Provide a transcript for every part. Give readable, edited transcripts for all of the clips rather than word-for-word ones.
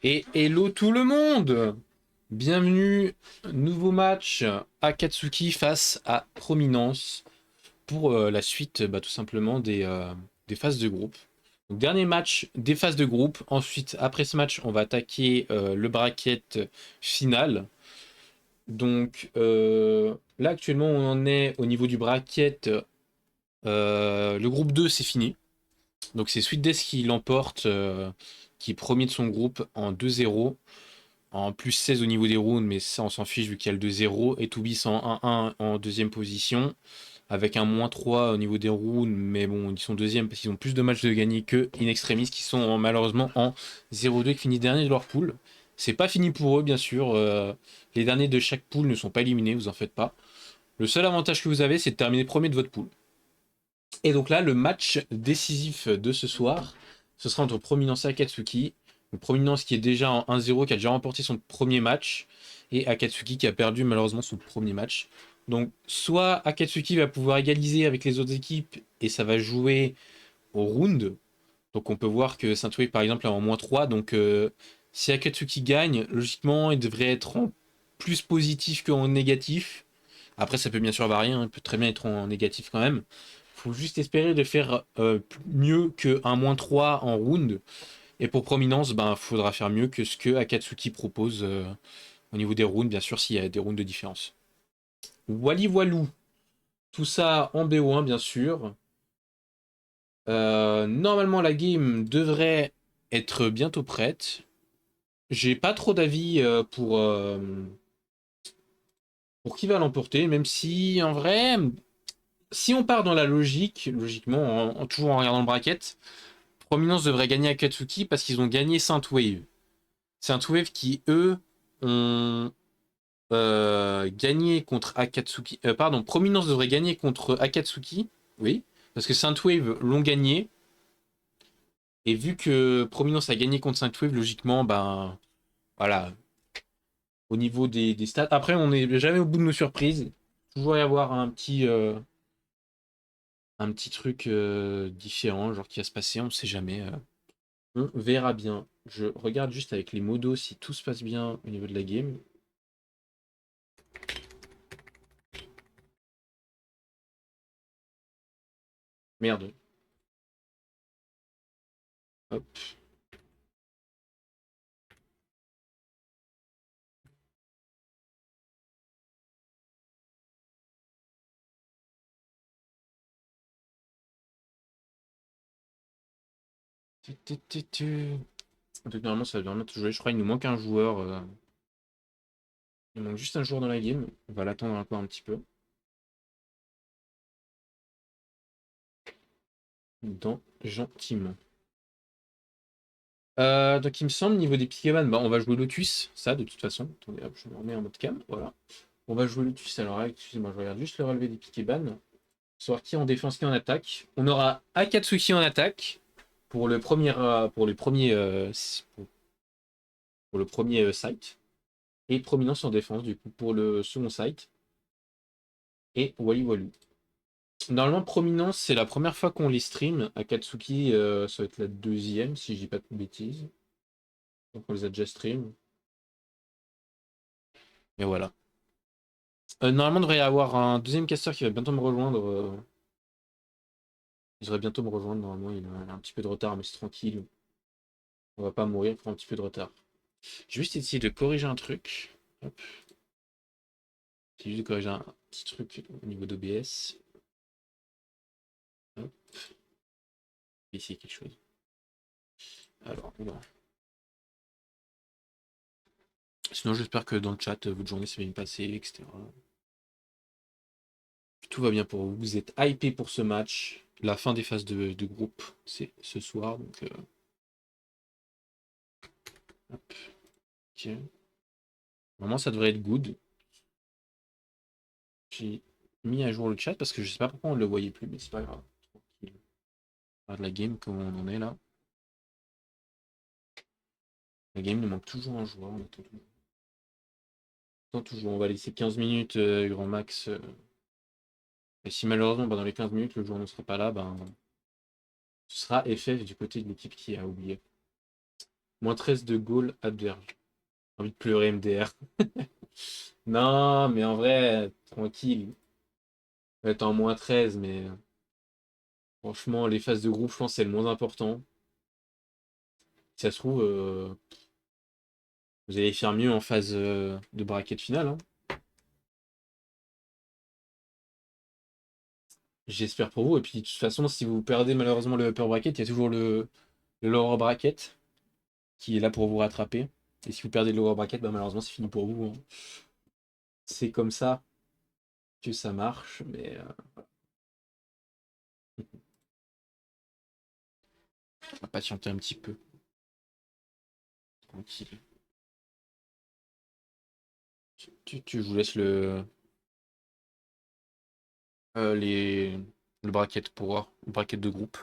Et hello tout le monde! Bienvenue, nouveau match Akatsuki face à Prominence pour la suite tout simplement des phases de groupe. Donc, dernier match des phases de groupe. Ensuite, après ce match, on va attaquer le bracket final. Donc là actuellement on en est au niveau du bracket. Le groupe 2 c'est fini. Donc c'est Sweet Death qui l'emporte, qui est premier de son groupe en 2-0. En plus 16 au niveau des rounds, mais ça on s'en fiche vu qu'il y a le 2-0. Et Toubis en 1-1 en deuxième position, avec un -3 au niveau des rounds, mais bon, ils sont deuxième parce qu'ils ont plus de matchs de gagner que In Extremis, qui sont malheureusement en 0-2, qui finissent dernier de leur poule. C'est pas fini pour eux, bien sûr. Les derniers de chaque poule ne sont pas éliminés, vous en faites pas. Le seul avantage que vous avez, c'est de terminer premier de votre poule. Et donc là, le match décisif de ce soir, ce sera entre Prominence et Akatsuki. Donc Prominence qui est déjà en 1-0, qui a déjà remporté son premier match, et Akatsuki qui a perdu malheureusement son premier match. Donc soit Akatsuki va pouvoir égaliser avec les autres équipes, et ça va jouer au round. Donc on peut voir que Saint-Wave par exemple est en -3. Donc si Akatsuki gagne, logiquement il devrait être en plus positif qu'en négatif. Après, ça peut bien sûr varier, hein, il peut très bien être en négatif quand même. Faut juste espérer de faire mieux qu'un -3 en round. Et pour Prominence, ben, faudra faire mieux que ce que Akatsuki propose au niveau des rounds, bien sûr, s'il y a des rounds de différence. Wally Walou, tout ça en BO1, bien sûr. Normalement, la game devrait être bientôt prête. J'ai pas trop d'avis pour qui va l'emporter, même si en vrai, si on part dans la logique, logiquement, toujours en regardant le bracket, Prominence devrait gagner Akatsuki parce qu'ils ont gagné Saint-Wave. Saint-Wave qui, eux, ont gagné contre Akatsuki. Pardon, Prominence devrait gagner contre Akatsuki, oui, parce que Saint-Wave l'ont gagné. Et vu que Prominence a gagné contre Saint-Wave, logiquement, ben voilà, au niveau des stats. Après, on n'est jamais au bout de nos surprises. Toujours y avoir un petit truc différent, genre qui va se passer, on ne sait jamais. On verra bien. Je regarde juste avec les modos si tout se passe bien au niveau de la game. Merde. Hop. Donc normalement ça va vraiment tout jouer. Je crois qu'il nous manque un joueur. Il manque juste un joueur dans la game. On va l'attendre encore un petit peu. Dans gentiment. Donc il me semble, niveau des Pokémon, bah, on va jouer Lotus, ça de toute façon. Attendez, hop, je me remets en mode cam, voilà. On va jouer Lotus, alors là, excusez-moi, je regarde juste le relevé des Pokémon. Savoir qui en défense, qui en attaque. On aura Akatsuki en attaque pour le premier, pour le premier site. Et Prominence en défense, du coup, pour le second site. Et Wally Walou. Normalement, Prominence, c'est la première fois qu'on les stream. Akatsuki, ça va être la deuxième, si je dis pas de bêtises. Donc on les a déjà stream. Et voilà. Normalement, il devrait y avoir un deuxième caster qui va bientôt me rejoindre. Il devrait bientôt me rejoindre. Normalement, il a un petit peu de retard, mais c'est tranquille. On va pas mourir pour un petit peu de retard. Je vais juste essayer de corriger un truc. Hop. J'ai juste de corriger un petit truc au niveau d'OBS. Hop. Je vais essayer quelque chose. Alors, oula. Sinon, j'espère que dans le chat, votre journée s'est bien passée, etc. Tout va bien pour vous. Vous êtes hypé pour ce match. La fin des phases de groupe, c'est ce soir. Donc, hop. Ok. Normalement, ça devrait être good. J'ai mis à jour le chat parce que je sais pas pourquoi on ne le voyait plus, mais c'est pas grave. Tranquille. On regarde la game, comment on en est là. La game, il manque toujours un joueur. On attend toujours. On va laisser 15 minutes, grand max. Et si malheureusement, bah, dans les 15 minutes, le joueur ne sera pas là, ben, ce sera FF du côté de l'équipe qui a oublié. Moins 13 de goal adverse. J'ai envie de pleurer MDR. Non, mais en vrai, tranquille. On va être en moins 13, mais franchement, les phases de groupe, je pense, c'est le moins important. Si ça se trouve, vous allez faire mieux en phase de bracket finale, hein. J'espère pour vous. Et puis, de toute façon, si vous perdez malheureusement le upper bracket, il y a toujours le lower bracket qui est là pour vous rattraper. Et si vous perdez le lower bracket, bah, malheureusement, c'est fini pour vous, hein. C'est comme ça que ça marche, mais on va patienter un petit peu. Tranquille. Je vous laisse euh, les, le bracket pour voir, le bracket de groupe.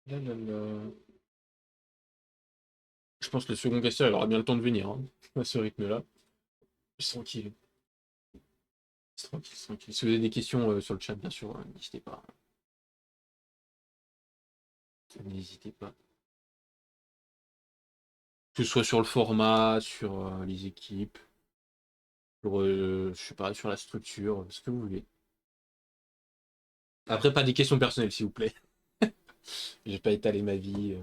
Là, là, là. Je pense que le second casseur, il aura bien le temps de venir, hein, à ce rythme-là. C'est tranquille. C'est tranquille, c'est tranquille. Si vous avez des questions sur le chat, bien sûr, n'hésitez pas. N'hésitez pas. Que ce soit sur le format, sur les équipes, sur, je sais pas, sur la structure, ce que vous voulez. Après, pas des questions personnelles, s'il vous plaît. Je vais pas étaler ma vie.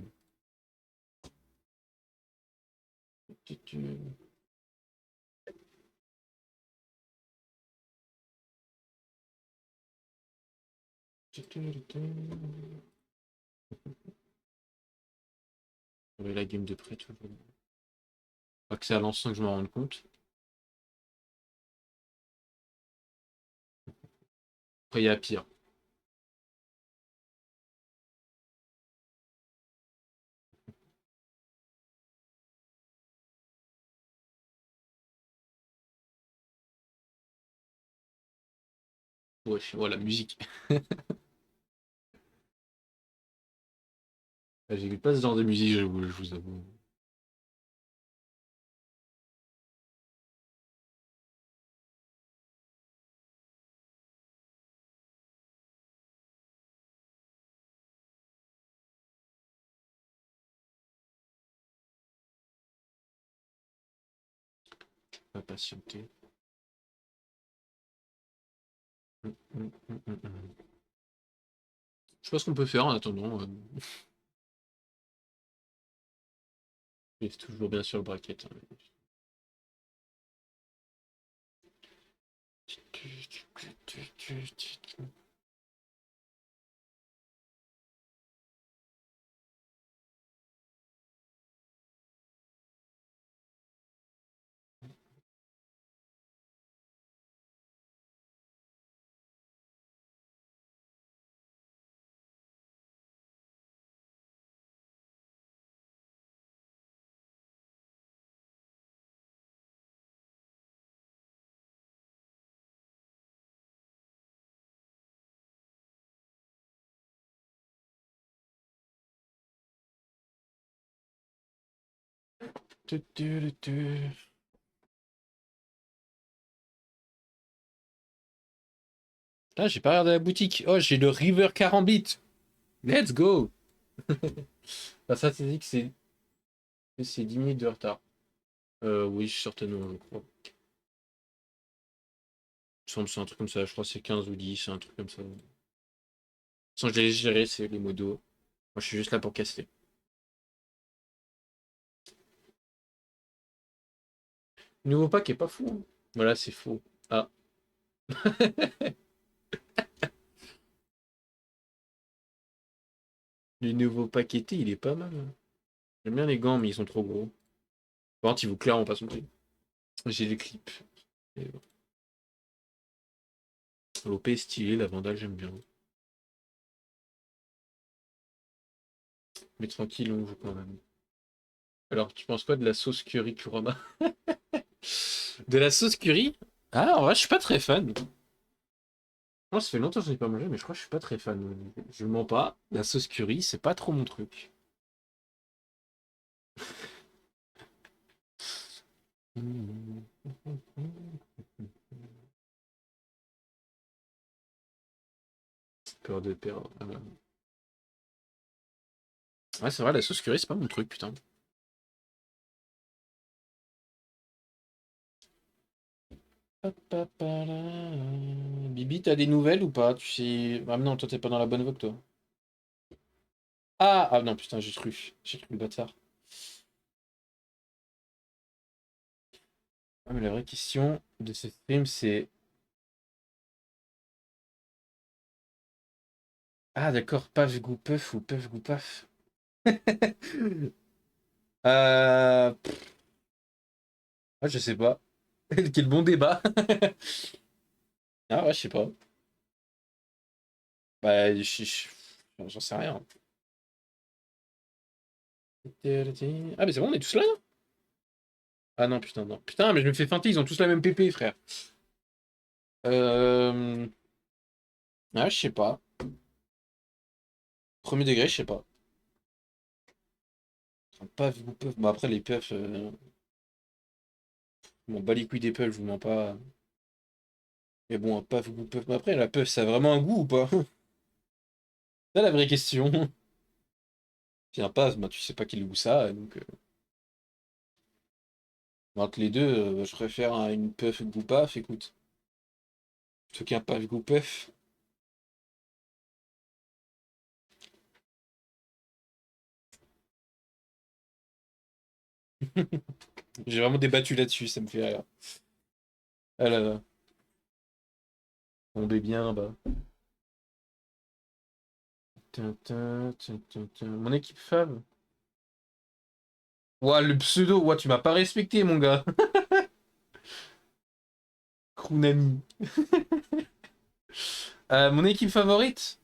La game de près, toujours. Pas que c'est à l'instant que je me rende compte. Après, il y a pire. Ouais, voilà, musique. J'écoute pas ce genre de musique, je vous avoue. Pas patienter. Je sais pas ce qu'on peut faire en attendant. Mais c'est toujours bien sûr le bracket, hein. Ah, j'ai pas regardé la boutique. Oh, j'ai le River Karambit. Let's go! La statistique, c'est 10 minutes de retard. Oui, certainement, je crois. Il me semble que c'est un truc comme ça. Je crois que c'est 15 ou 10, un truc comme ça. Sans que je les gérer, c'est les modos. Moi, je suis juste là pour caster. Nouveau pack est pas fou, hein. Voilà, c'est faux. Ah. Le nouveau paqueté, il est pas mal, hein. J'aime bien les gants, mais ils sont trop gros. Par contre, ils vaut clairement pas son prix. J'ai les clips. L'OP est stylé, la Vandale, j'aime bien. Mais tranquille, on joue quand même. Alors, tu penses quoi de la sauce curry Kurama? De la sauce curry? Ah, en vrai, je suis pas très fan. Non, ça fait longtemps que je n'ai pas mangé, mais je crois que je suis pas très fan. Je mens pas. La sauce curry, c'est pas trop mon truc. Peur de perdre. Ouais, c'est vrai, la sauce curry, c'est pas mon truc, putain. Bibi, t'as des nouvelles ou pas? Tu sais. Ah, mais non, toi, t'es pas dans la bonne voie, toi. Ah, ah non, putain, j'ai cru. J'ai cru le bâtard. Ah, mais la vraie question de ce stream, c'est. Ah, d'accord, paf goût puff ou puff goût paf. Pff, ah, je sais pas. Quel bon débat. Ah, ouais, je sais pas. Bah, j'en sais rien. Ah, mais c'est bon, on est tous là, non? Ah non, putain, non. Putain, mais je me fais feinter, ils ont tous la même PP, frère. Euh... Ah, je sais pas. Premier degré, je sais pas. Un paf ou puff. Bah, après, les puffs, je m'en bats les couilles des puffs, je vous mens pas. Mais bon, un paf ou puff. Mais après, la puff, ça a vraiment un goût ou pas? C'est la vraie question. Puis un paf, bah, tu sais pas quel goût ça a, donc. Entre les deux, je préfère une puff goût paf, écoute. Plutôt qu'un paf goût puff. J'ai vraiment débattu là-dessus, ça me fait rire. Ah là là, tombez bien, bah. Mon équipe fave. Ouah, le pseudo, ouah, tu m'as pas respecté, mon gars. Krunami. Mon équipe favorite?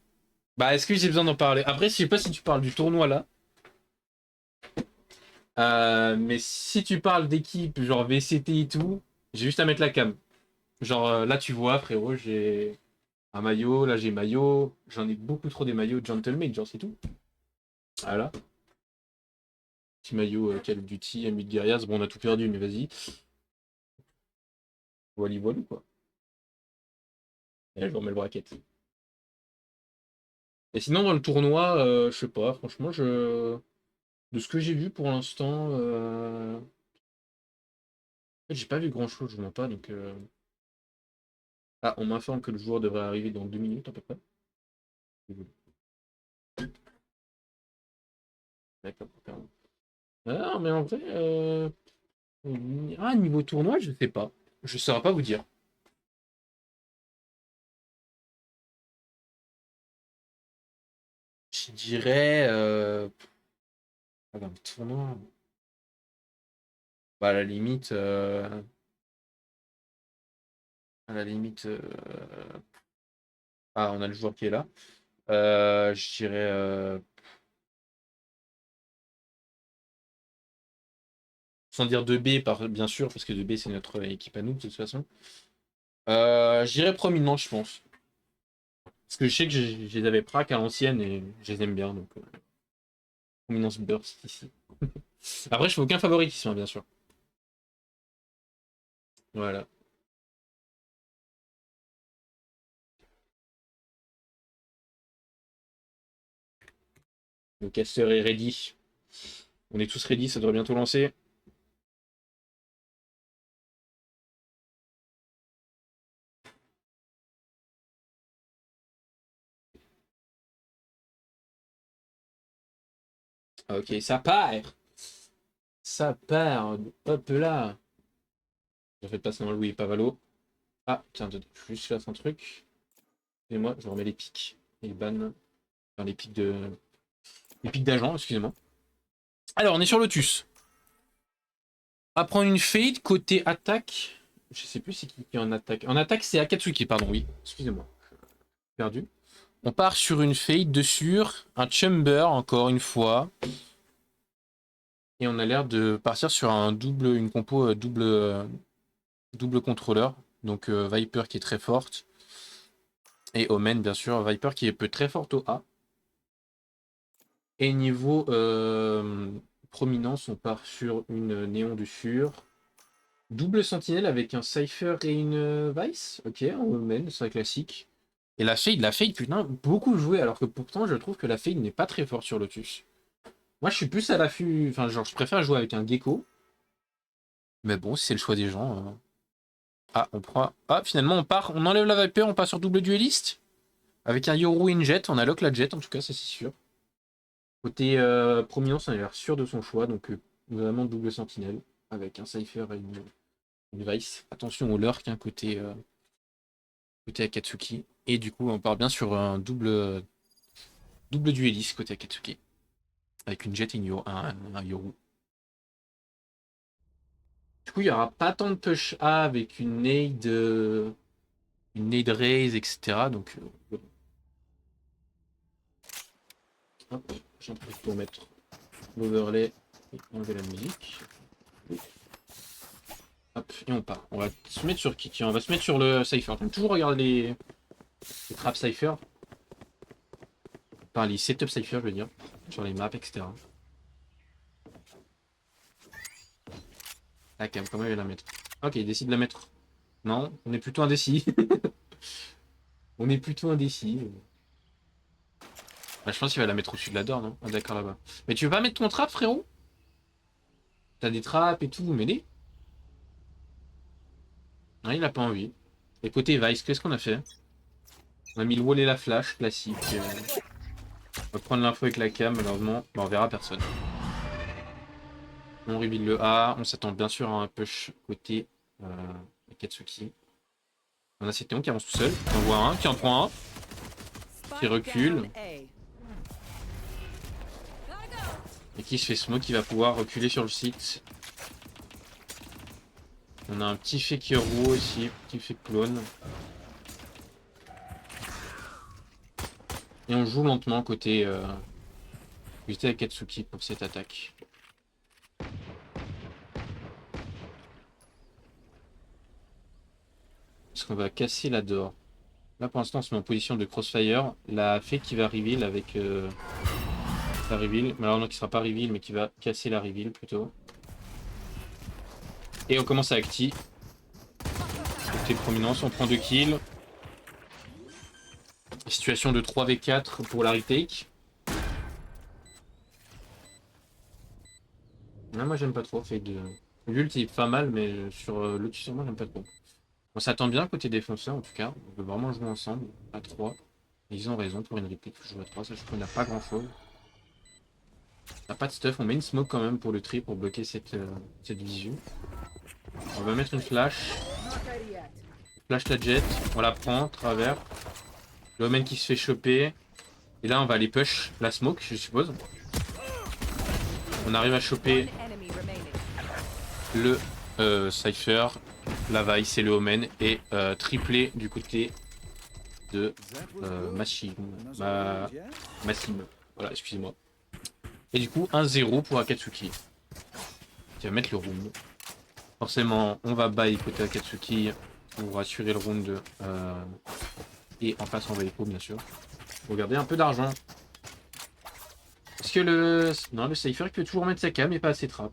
Bah, est-ce que j'ai besoin d'en parler? Après, je sais pas si tu parles du tournoi là. Mais si tu parles d'équipe, genre VCT et tout, j'ai juste à mettre la cam. Genre là, tu vois, frérot, j'ai un maillot, là j'ai maillot. J'en ai beaucoup trop des maillots Gentleman, genre c'est tout. Voilà. Petit maillot Call of Duty, Amy de Guerrias. Bon, on a tout perdu, mais vas-y. Voilà, voilà quoi. Et là, je remets le bracket. Et sinon, dans le tournoi, je sais pas, franchement, de ce que j'ai vu pour l'instant, en fait, j'ai pas vu grand-chose, je mens pas, donc. Ah, on m'informe que le joueur devrait arriver dans 2 minutes à peu près. D'accord. Ah, mais en vrai, niveau tournoi, je sais pas. Je saurais pas vous dire. Je dirais, dans le tournoi, bah, à la limite, ah, on a le joueur qui est là. Je dirais, sans dire 2B, bien sûr, parce que 2B c'est notre équipe à nous de toute façon. Je dirais Prominence, je pense. Parce que je sais que je les avais prac à l'ancienne et je les aime bien, donc Prominence Burst ici. Après, je fais aucun favoritisme, hein, bien sûr. Voilà. Le caster est ready. On est tous ready, ça devrait bientôt lancer. Ok, ça part. Ça part. Hop là. J'ai fait passer dans Louis et Pavalo. Ah, tiens, je vais juste faire un truc. Et moi, je remets les pics. Et ban. Enfin, les pics de. Les pics d'agent, excusez-moi. Alors, on est sur Lotus. On va prendre une fade côté attaque. Je sais plus c'est qui est en attaque. En attaque, c'est Akatsuki, pardon, oui. Excusez-moi. Perdu. On part sur une fade de sur, un chamber encore une fois. Et on a l'air de partir sur une compo double contrôleur. Donc Viper qui est très forte. Et Omen bien sûr. Viper qui peut très forte au A. Et niveau prominence, on part sur une néon du sur. Double sentinelle avec un Cypher et une Vice. Ok, en Omen, c'est classique. Et la fade, putain, beaucoup joué, alors que pourtant je trouve que la fade n'est pas très forte sur Lotus. Moi je suis plus à l'affût, enfin genre je préfère jouer avec un Gecko. Mais bon, si c'est le choix des gens. Ah, on prend. Ah, finalement on part, on enlève la Viper, on passe sur double dueliste. Avec un Yoru in Jet, on a lock la Jet en tout cas, ça c'est sûr. Côté prominence, on a l'air sûr de son choix, donc vraiment double sentinelle. Avec un Cypher et une Vice. Attention au lurk, hein, côté Akatsuki. Et du coup, on part bien sur un double dueliste côté Akatsuki. Avec une Jet et un Yoru. Du coup, il n'y aura pas tant de push A avec une nade raise, etc. Donc, hop, j'en profite pour mettre l'overlay et enlever la musique. Hop, et on part. On va se mettre sur qui? Tiens, on va se mettre sur le Cypher. On peut toujours regarder les traps Cypher. Enfin, les setup Cypher, je veux dire. Sur les maps, etc. Ah, quand même, comment il va la mettre? Ok, il décide de la mettre. Non, on est plutôt indécis. On est plutôt indécis. Bah, je pense qu'il va la mettre au-dessus de la door, non? Ah, d'accord, là-bas. Mais tu veux pas mettre ton trap, frérot? T'as des traps et tout, vous m'aidez? Ah, il a pas envie. Et côté Vice, qu'est-ce qu'on a fait? On a mis le wall et la flash, classique. On va prendre l'info avec la cam, malheureusement. Bah, on verra personne. On reveal le A. On s'attend bien sûr à un push côté Akatsuki. On a cet néon qui avance tout seul. On voit un qui en prend un. Qui recule. Et qui se fait smoke, qui va pouvoir reculer sur le site. On a un petit fake hero aussi, petit fake clone. Et on joue lentement côté Akatsuki pour cette attaque. Est-ce qu'on va casser la door? Là pour l'instant on se met en position de crossfire. La fake qui va reveal avec la reveal. Mais alors non, qui sera pas reveal mais qui va casser la reveal plutôt. Et on commence à acti. Côté prominence, on prend 2 kills. Situation de 3v4 pour la retake. Là, moi j'aime pas trop. Fait de... L'ult est pas mal, mais sur Lotus moi j'aime pas trop. On s'attend bien côté défenseur en tout cas. On veut vraiment jouer ensemble à 3. Et ils ont raison pour une retake. Jouer à 3, ça je trouve qu'on n'a pas grand chose. On n'a pas de stuff. On met une smoke quand même pour le tri pour bloquer cette visu. On va mettre une flash. Flash la jet. On la prend, travers. Le Omen qui se fait choper. Et là on va aller push la smoke je suppose. On arrive à choper le Cypher, la Vice et le Omen. Et triplé du côté de Massim. Voilà, excusez-moi. Et du coup 1-0 pour Akatsuki. Qui va mettre le round. Forcément on va buy côté Akatsuki pour assurer le round. Et en face on va écho bien sûr. Pour garder un peu d'argent. Parce que le Cypher il peut toujours mettre sa cam et pas assez trap.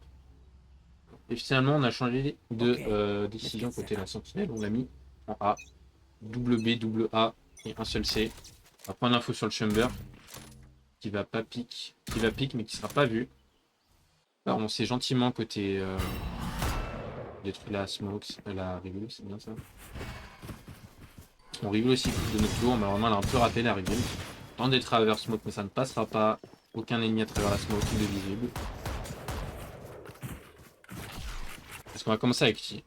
Et finalement on a changé de décision côté la sentinelle. On l'a mis en A. Double B, double A et un seul C. On va prendre l'info sur le chamber. Qui va pas pique. Qui va pique mais qui sera pas vu. Alors on sait gentiment côté détruit la smoke, la reveal, c'est bien ça. On reveal aussi de notre tour, mais vraiment elle a un peu raté la reveal. Tente d'être travers smoke mais ça ne passera pas. Aucun ennemi à travers la smoke, il est visible. Est-ce qu'on va commencer avec qui?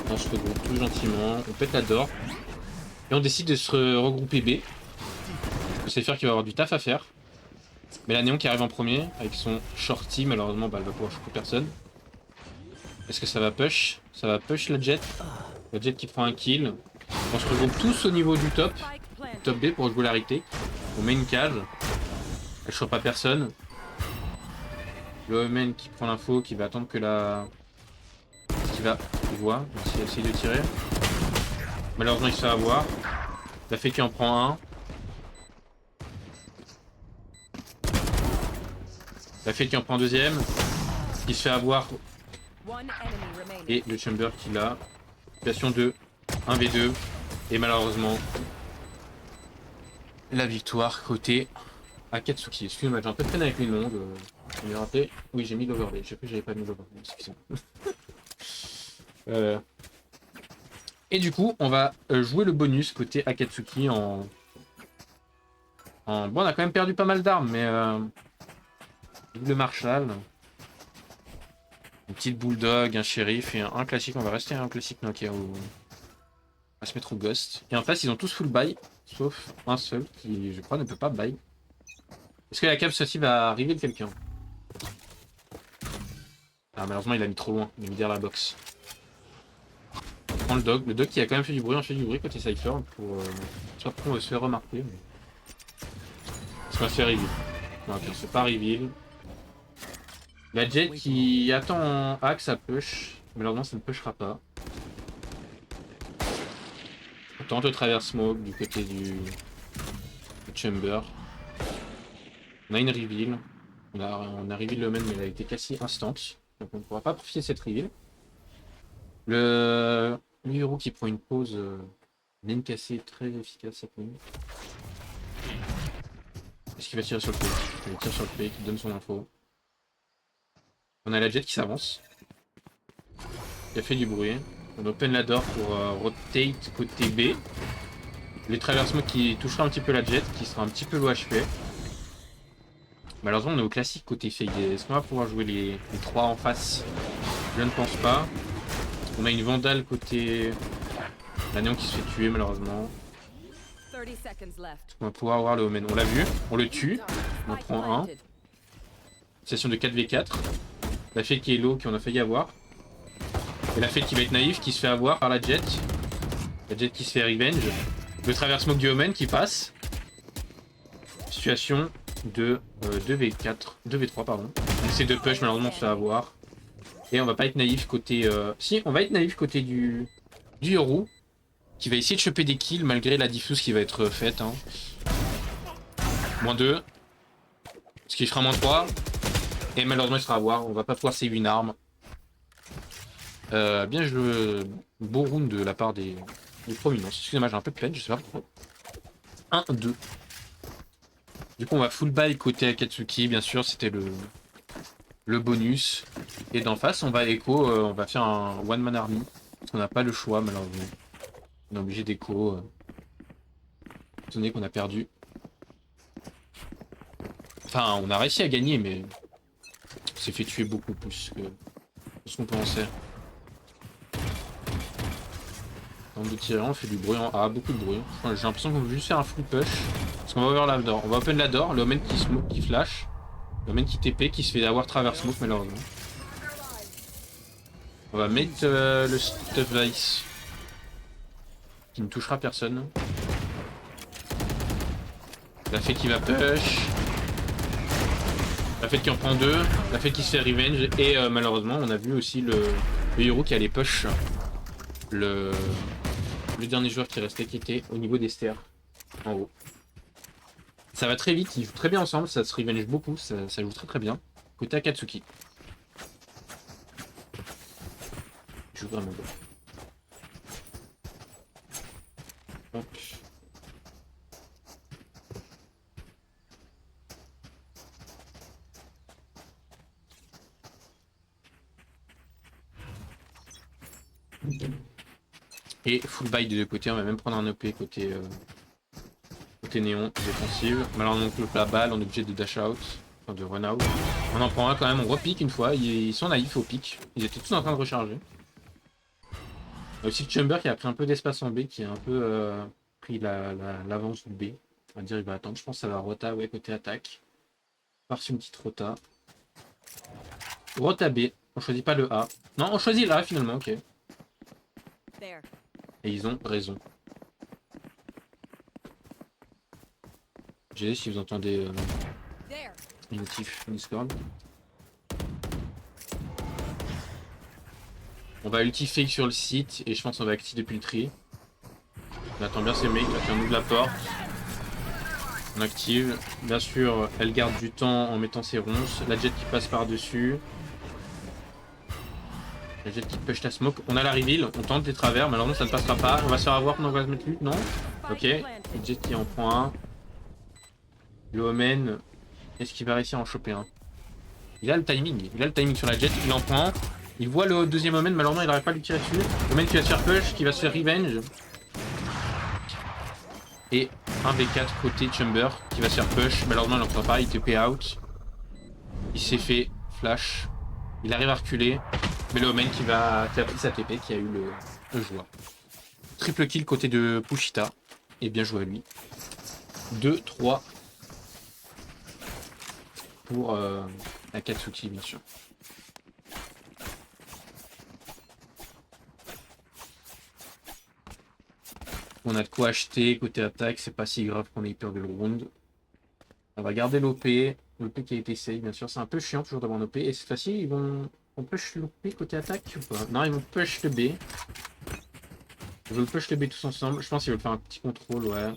On se regroupe tout gentiment, on pète la door. Et on décide de se regrouper B. Le Cypher qui va avoir du taf à faire. Mais la néon qui arrive en premier avec son shorty, malheureusement bah, elle va pouvoir choper personne. Est-ce que ça va push? Ça va push la jet. La jet qui prend un kill. On se regroupe tous au niveau du top. top B pour jouer la retake. On met une cage. Elle chope pas personne. Le Omen qui prend l'info, qui va attendre que la... Qui va... Il voit, il essaye de tirer. Malheureusement il se fait avoir. La fait qui en prend un. La fait qui en prend un deuxième. Il se fait avoir. Et le Chamber qui l'a. Situation de 1v2. Et malheureusement, la victoire côté Akatsuki. Excusez-moi, j'ai un peu de peine avec les noms. Je m'ai rappelé. Oui, j'ai mis l'overlay. J'ai cru que j'avais pas mis l'overlay. Excusez-moi. Et du coup, on va jouer le bonus côté Akatsuki en... Bon, on a quand même perdu pas mal d'armes, mais... Double Marshall. Une petite Bulldog, un Sheriff et un classique. On va rester un classique Nokia. On va se mettre au Ghost. Et en face, ils ont tous full buy. Sauf un seul qui, je crois, ne peut pas buy. Est-ce que la cap ceci va arriver de quelqu'un? Ah, malheureusement, il a mis trop loin. Il a mis derrière la box. On prend le dog. Le dog qui a quand même fait du bruit. On fait du bruit côté Cypher. Pour, soit pour on se faire remarquer. Mais... C'est pas se faire reveal. Non, ok, c'est pas reveal. La Jet qui attend en hack, ça push. Malheureusement, ça ne pushera pas. On tente le travers smoke du côté du chamber. On a une reveal. On a reveal le même, mais elle a été quasi instant. Donc on ne pourra pas profiter de cette reveal. Le héros qui prend une pause. Une cassée très efficace cette nuit. Est-ce qu'il va tirer sur le P? Il tire sur le P, qui donne son info. On a la Jet qui s'avance. Il a fait du bruit. On open la door pour rotate côté B. Les travers smoke qui touchera un petit peu la Jet, qui sera un petit peu low HP. Malheureusement, on est au classique côté Fade. Est-ce qu'on va pouvoir jouer les 3 en face? Je ne pense pas. On a une Vandale côté la Néon qui se fait tuer malheureusement. On va pouvoir avoir le Omen. On l'a vu, on le tue. On en prend un. Session de 4v4. La Fade qui est low, qui on a failli avoir. Et la Fade qui va être naïf, qui se fait avoir par la Jet. La Jet qui se fait revenge. Le travers smoke du Omen qui passe. Situation de 2v4, 2v3 pardon. On essaie de push, malheureusement on se fait avoir. Et on va pas être naïf côté... Si, on va être naïf côté du héros. Qui va essayer de choper des kills malgré la diffuse qui va être faite. Hein. -2. Ce qui fera -3. Et malheureusement il sera avoir. On va pas pouvoir save une arme. Bien joué. Beau round de la part des prominences. Excusez-moi, j'ai un peu de peine, je sais pas pourquoi. 1-2. Du coup, on va full buy côté Akatsuki, bien sûr, c'était le bonus. Et d'en face, on va écho, on va faire un one man army. Parce qu'on n'a pas le choix, malheureusement. On est obligé d'écho. Étant donné qu'on a perdu. Enfin, on a réussi à gagner, mais on s'est fait tuer beaucoup plus que ce qu'on pensait. Tente de tirer, on fait du bruit. Ah, beaucoup de bruit. J'ai l'impression qu'on veut juste faire un full push. Parce qu'on va ouvrir la door. On va open la door. Le Omen qui smoke, qui flash. Le Omen qui TP, qui se fait avoir travers smoke, malheureusement. On va mettre le stuff vice. Qui ne touchera personne. La Fade qui va push. La Fade qui en prend 2. La Fade qui se fait revenge. Et malheureusement, on a vu aussi le héros qui allait push. Le dernier joueur qui restait, qui était au niveau des stairs. En haut. Ça va très vite, ils jouent très bien ensemble, ça se revenge beaucoup, ça joue très très bien. Côté Akatsuki. Il joue vraiment bien. Hop. Et full buy des deux côtés, on va même prendre un OP côté néon, défensive. Malheureusement on la balle, on est obligé de dash out, enfin de run out. On en prend un quand même, on repique une fois, ils sont naïfs au pic. Ils étaient tous en train de recharger. Il y a aussi le Chamber qui a pris un peu d'espace en B, qui a un peu pris l'avance du B. On va dire il va attendre, je pense que ça va rota, ouais, côté attaque. Par sur une petite rota. Rota B, on choisit pas le A. Non, on choisit l'A finalement, ok. Et ils ont raison. J'ai si vous entendez une notif Discord. On va ulti fake sur le site et je pense qu'on va activer depuis le tri. On attend bien ces mecs, on ouvre la porte. On active. Bien sûr, elle garde du temps en mettant ses ronces. La jet qui passe par-dessus. La jet qui push la smoke. On a la reveal, on tente des travers, malheureusement ça ne passera pas. On va se faire avoir pendant qu'on va se mettre lutte, non? Ok. La jet qui en prend un. Le Omen, est-ce qu'il va réussir à en choper un? Il a le timing. Il a le timing sur la jet, il en prend. Il voit le deuxième Omen, malheureusement il n'arrive pas à lui tirer dessus. Omen qui va se faire push, qui va se faire revenge. Et un V4 côté Chamber qui va se faire push. Malheureusement il n'en prend pas, il TP out. Il s'est fait flash. Il arrive à reculer. Mais le Omen qui a pris sa TP, qui a eu le joueur. Triple kill côté de Pushita. Et bien joué à lui. 2-3 pour Akatsuki, bien sûr. On a de quoi acheter côté attaque, c'est pas si grave qu'on ait perdu le round. On va garder l'OP. L'OP qui a été save, bien sûr. C'est un peu chiant toujours d'avoir un OP. Et cette fois-ci, ils vont. On push l'OP côté attaque ou pas? Non, ils vont push le B. Ils veulent push le B tous ensemble. Je pense qu'ils veulent faire un petit contrôle, ouais.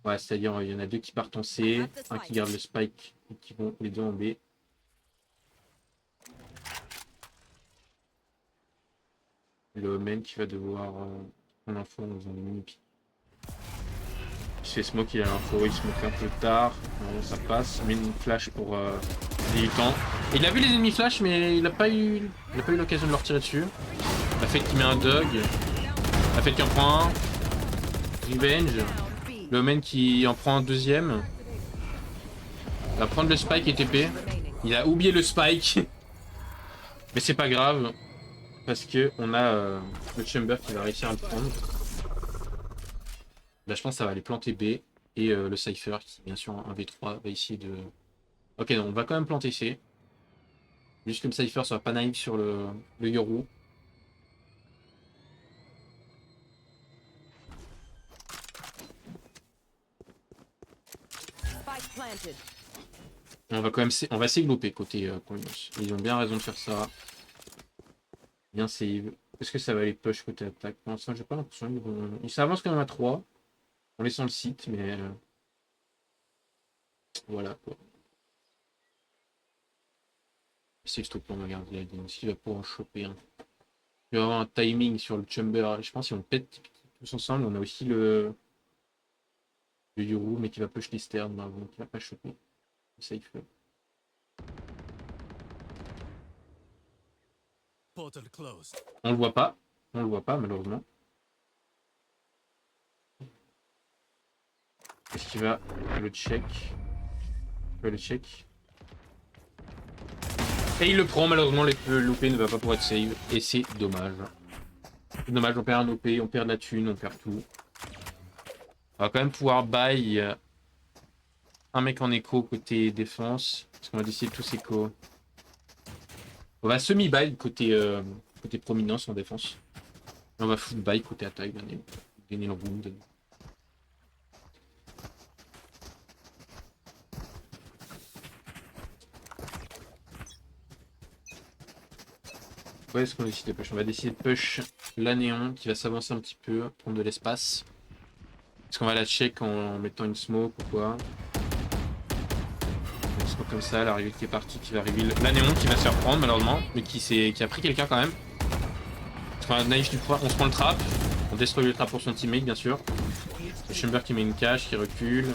Ouais, c'est-à-dire, il y en a deux qui partent en C, un qui garde le spike et qui vont les deux en B. Le main qui va devoir prendre l'info en faisant des mini-pics. Il se fait smoke, il a l'info, il smoke un peu tard. Non, ça passe, mais une flash pour les temps. Il a vu les ennemis flash, mais il n'a pas eu l'occasion de leur tirer dessus. La fête qui met un dog. La fête qui en prend un. Revenge. Le main qui en prend un deuxième. Il va prendre le spike et TP. Il a oublié le spike. Mais c'est pas grave. Parce que on a le Chamber qui va réussir à le prendre. Là je pense que ça va aller planter B. Et le Cypher qui bien sûr un V3 va essayer de... Ok donc on va quand même planter C. Juste que le Cypher soit pas naïf sur le Yoru. On va quand même on va ségloper côté Columbus. Ils ont bien raison de faire ça. Bien save. Est-ce que ça va aller push côté attaque? Pour l'instant j'ai pas l'impression. Ils s'avancent quand même à 3. En laissant le site, mais voilà quoi. C'est stop on va regarder la game. S'il va pouvoir en choper un. Il va avoir un timing sur le Chamber. Je pense si on pète tous ensemble, on a aussi le Yoru, mais qui va push les sterns, donc il va pas choper. Safe. On le voit pas. On le voit pas malheureusement. Est-ce qu'il va le check? Il va le check. Et il le prend, malheureusement l'OP ne va pas pouvoir être save. Et c'est dommage. C'est dommage, on perd un OP, on perd de la thune, on perd tout. On va quand même pouvoir buy un mec en écho côté défense. Parce qu'on va décider de tous écho. On va semi-buy côté prominence en défense. Et on va full buy côté attaque, gagner le round. Ouais, est-ce qu'on décide de push? On va décider de push la néon qui va s'avancer un petit peu, prendre de l'espace. Est-ce qu'on va la check en mettant une smoke ou quoi? Une smoke comme ça, la reveal qui est partie, qui va reveal la néon qui va se faire prendre malheureusement, mais qui a pris quelqu'un quand même. Enfin, naïf du poids, on se prend le trap. On détruit le trap pour son teammate bien sûr. Le Chamber qui met une cache, qui recule.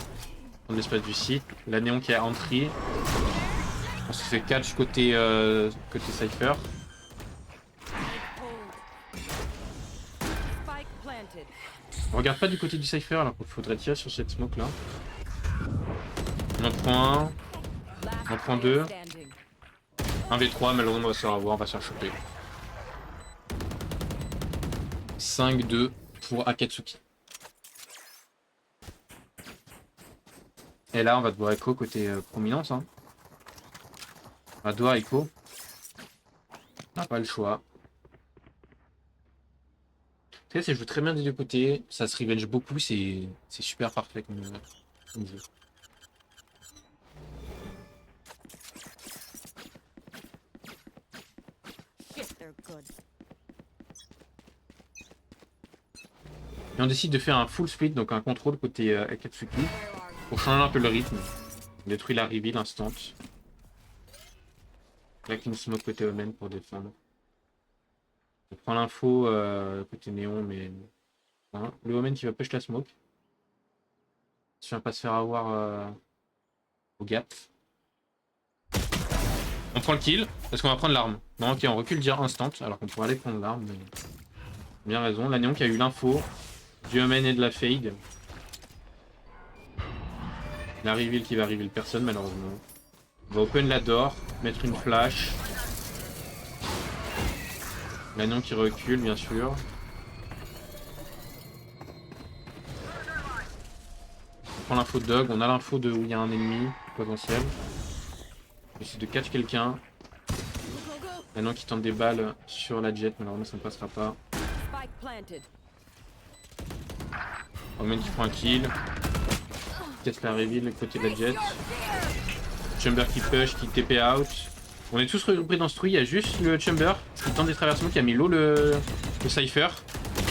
Prendre l'espace du site. La néon qui a entré. On se fait catch côté Cypher. On regarde pas du côté du Cypher alors qu'il faudrait tirer sur cette smoke là. On en prend un. On en prend deux. Un V3, mais on va se faire avoir, on va se faire choper. 5-2 pour Akatsuki. Et là, on va devoir écho côté prominence. Hein. On va devoir écho. On n'a pas le choix. Tu sais, ça joue très bien des deux côtés. Ça se revenge beaucoup, c'est super parfait comme Shit, they're good. Et on décide de faire un full split, donc un contrôle côté Akatsuki, Where are you? pour changer un peu le rythme. On détruit la reveal instant. Là, une smoke côté Omen pour défendre. On prend l'info côté Néon, mais... Hein, le Omen qui va push la smoke. Si on va pas se faire avoir au gap. On prend le kill, parce qu'on va prendre l'arme. Non, ok, on recule dire instant, alors qu'on pourrait aller prendre l'arme. Mais... Bien raison, la Néon qui a eu l'info du Omen et de la fade. La reveal qui va reveal personne, malheureusement. On va open la door, mettre une flash. La Néon qui recule, bien sûr. On prend l'info de Dog, on a l'info de où il y a un ennemi potentiel. On essaie de catch quelqu'un. Maintenant qui tente des balles sur la jet, malheureusement ça ne passera pas. Spike planted. Omen qui prend un kill. Casse la reveal côté de la jet. Chamber qui push, qui TP out. On est tous repris dans ce trou, il y a juste le Chamber qui tente des traversements, qui a mis low le Cypher.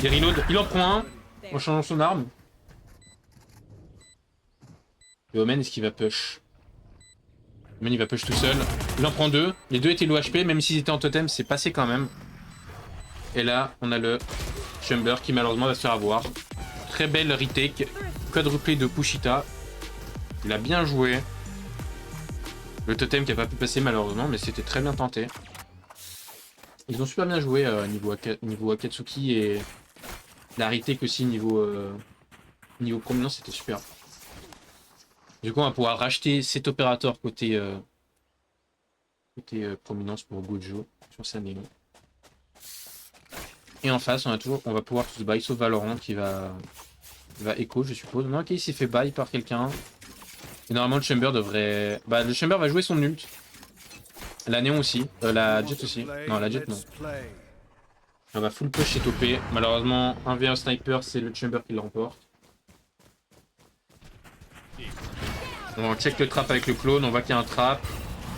Il reload, il en prend un en changeant son arme. Et Omen, est-ce qu'il va push? Omen il va push tout seul. Il en prend deux. Les deux étaient low HP, même s'ils étaient en totem, c'est passé quand même. Et là, on a le Chamber qui malheureusement va se faire avoir. Très belle retake. Quadruplé de Pushita. Il a bien joué. Le totem qui a pas pu passer malheureusement, mais c'était très bien tenté. Ils ont super bien joué niveau Akatsuki et la retake aussi niveau prominence, c'était super. Du coup, on va pouvoir racheter cet opérateur côté prominence pour Gojo sur sa Néon. Et en face, on va pouvoir tous buy, sauf Valorant qui va écho, je suppose. Non, ok, il s'est fait buy par quelqu'un. Et normalement, le Chamber devrait... Bah, le Chamber va jouer son ult. La Néon aussi. La Jet aussi. Non, la Jet, non. On va full push chez Topé. Malheureusement, 1v1 sniper, c'est le Chamber qui l'emporte. On check le trap avec le clone, on voit qu'il y a un trap.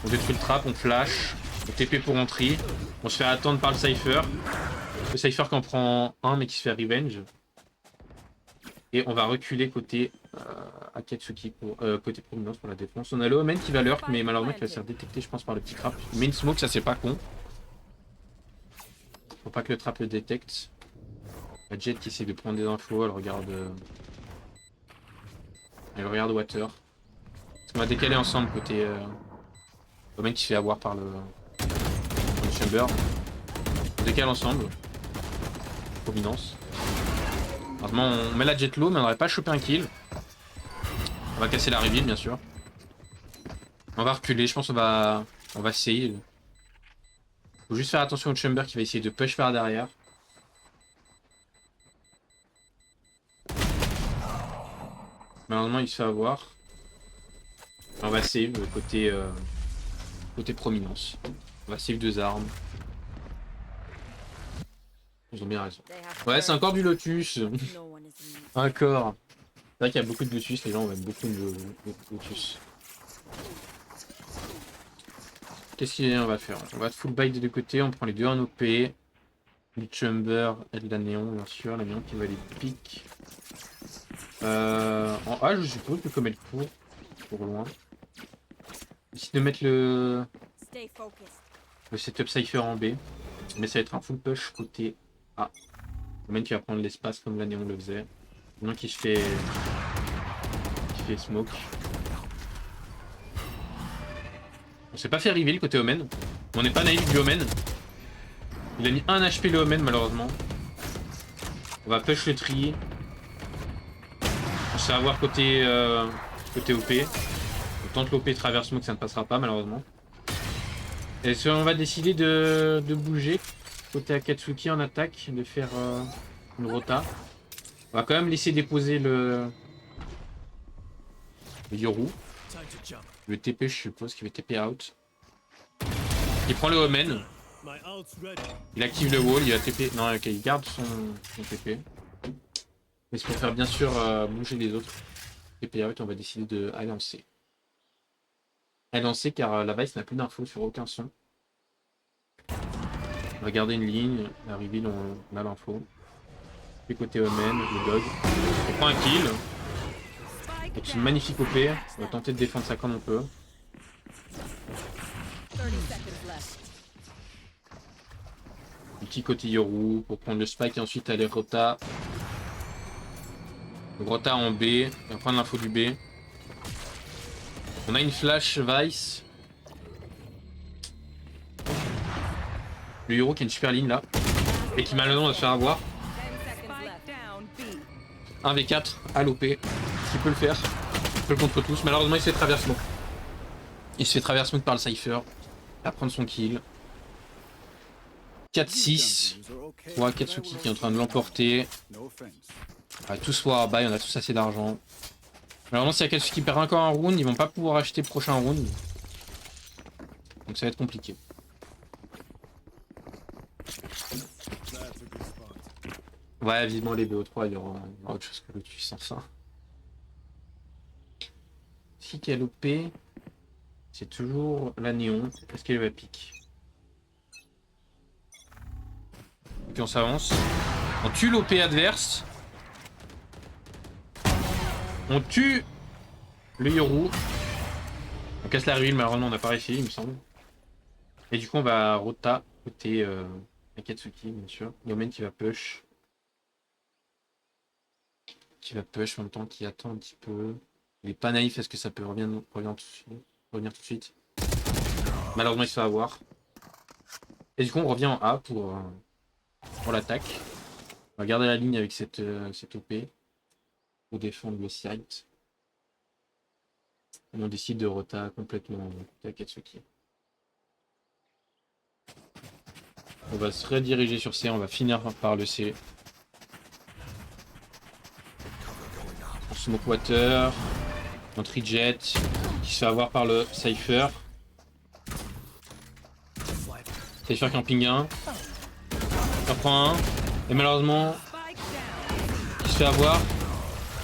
On détruit le trap, on flash. On TP pour entry. On se fait attendre par le Cypher. Le Cypher qui en prend un, mais qui se fait revenge. Et on va reculer côté Akatsuki, côté prominence pour la défense. On a le Omen qui va lurk, mais malheureusement qui va se faire détecter, je pense, par le petit trap. Il met une smoke, ça c'est pas con. Faut pas que le trap le détecte. La Jet qui essaie de prendre des infos, elle regarde Water. On va décaler ensemble côté Omen qui se fait avoir par le Chamber. On décale ensemble. Prominence. Heureusement, on met la Jet low, mais on n'aurait pas chopé un kill. On va casser la reveal, bien sûr. On va reculer, je pense qu'on va save. Faut juste faire attention au Chamber qui va essayer de push par derrière. Malheureusement, il se fait avoir. On va save côté prominence. On va save deux armes. Ils ont bien raison. Ouais, c'est encore du Lotus. Encore. C'est vrai qu'il y a beaucoup de Lotus, les gens aiment beaucoup de Lotus. Qu'est-ce qu'on va faire? On va full buy des deux côtés, on prend les deux en OP. Le Chamber et de la Néon, bien sûr. La Néon qui va les pique. En A, je suppose, que comme elle court pour loin. Décide de mettre le setup Cypher en B. Mais ça va être un full push côté A. Le mec qui va prendre l'espace comme la Néon le faisait. Maintenant qui fait smoke. On s'est pas fait reveal côté Omen. On n'est pas naïf du Omen. Il a mis 1 HP le Omen malheureusement. On va push le tri. On se fait avoir côté OP. On tente l'OP travers smoke, ça ne passera pas malheureusement. Et on va décider de bouger côté Akatsuki en attaque, de faire une rota. On va quand même laisser déposer le Yoru. Le TP, je suppose, qui va TP out. Il prend le Omen. Il active le wall, il va TP. Non, ok, il garde son TP. Mais c'est pour faire bien sûr bouger les autres. TP out, on va décider de aller en C. Aller en C car la Vice n'a plus d'infos sur aucun son. On va garder une ligne. La reveal, on a l'info. Puis côté Omen, le dog. On prend un kill. C'est une magnifique OP. On va tenter de défendre ça comme on peut. 30 seconds left. Un petit côté Yoru pour prendre le spike et ensuite aller Rota. Donc Rota en B. On va prendre l'info du B. On a une flash Vice. Le Yoru qui a une super ligne là. Et qui malheureusement va se faire avoir. 10 seconds left. Down B. 1v4 à l'OP. Qui peut le faire. Il peut le contre tous. Malheureusement il se fait traverse smoke. Il se fait traverse smoke par le Cypher. À prendre son kill. 4-6 pour Akatsuki qui est en train de l'emporter. On va tous voir bye, on a tous assez d'argent. Malheureusement si Akatsuki perd encore un round, ils vont pas pouvoir acheter le prochain round. Donc ça va être compliqué. Ouais, vivement les BO3, il y aura autre chose que le tuer sans ça. Si qu'elle OP, c'est toujours la néon. Est-ce qu'elle va pique? Et puis on s'avance. On tue l'OP adverse. On tue le Yoru. On casse la reveal, malheureusement on n'a pas réussi, il me semble. Et du coup on va Rota côté Akatsuki, bien sûr. Yomen qui va push. Qui va push en même temps, qui attend un petit peu. Il est pas naïf, est-ce que ça peut revenir tout de suite? Malheureusement il se fait avoir. Et du coup on revient en A pour l'attaque. On va garder la ligne avec cette OP pour défendre le site. Et on décide de Rota complètement Akatsuki. On va se rediriger sur C, on va finir par le C. On smoke water, on trijet, qui se fait avoir par le Cypher. Cypher qui en ping un. On prend un. Et malheureusement, Spike down. il se fait avoir.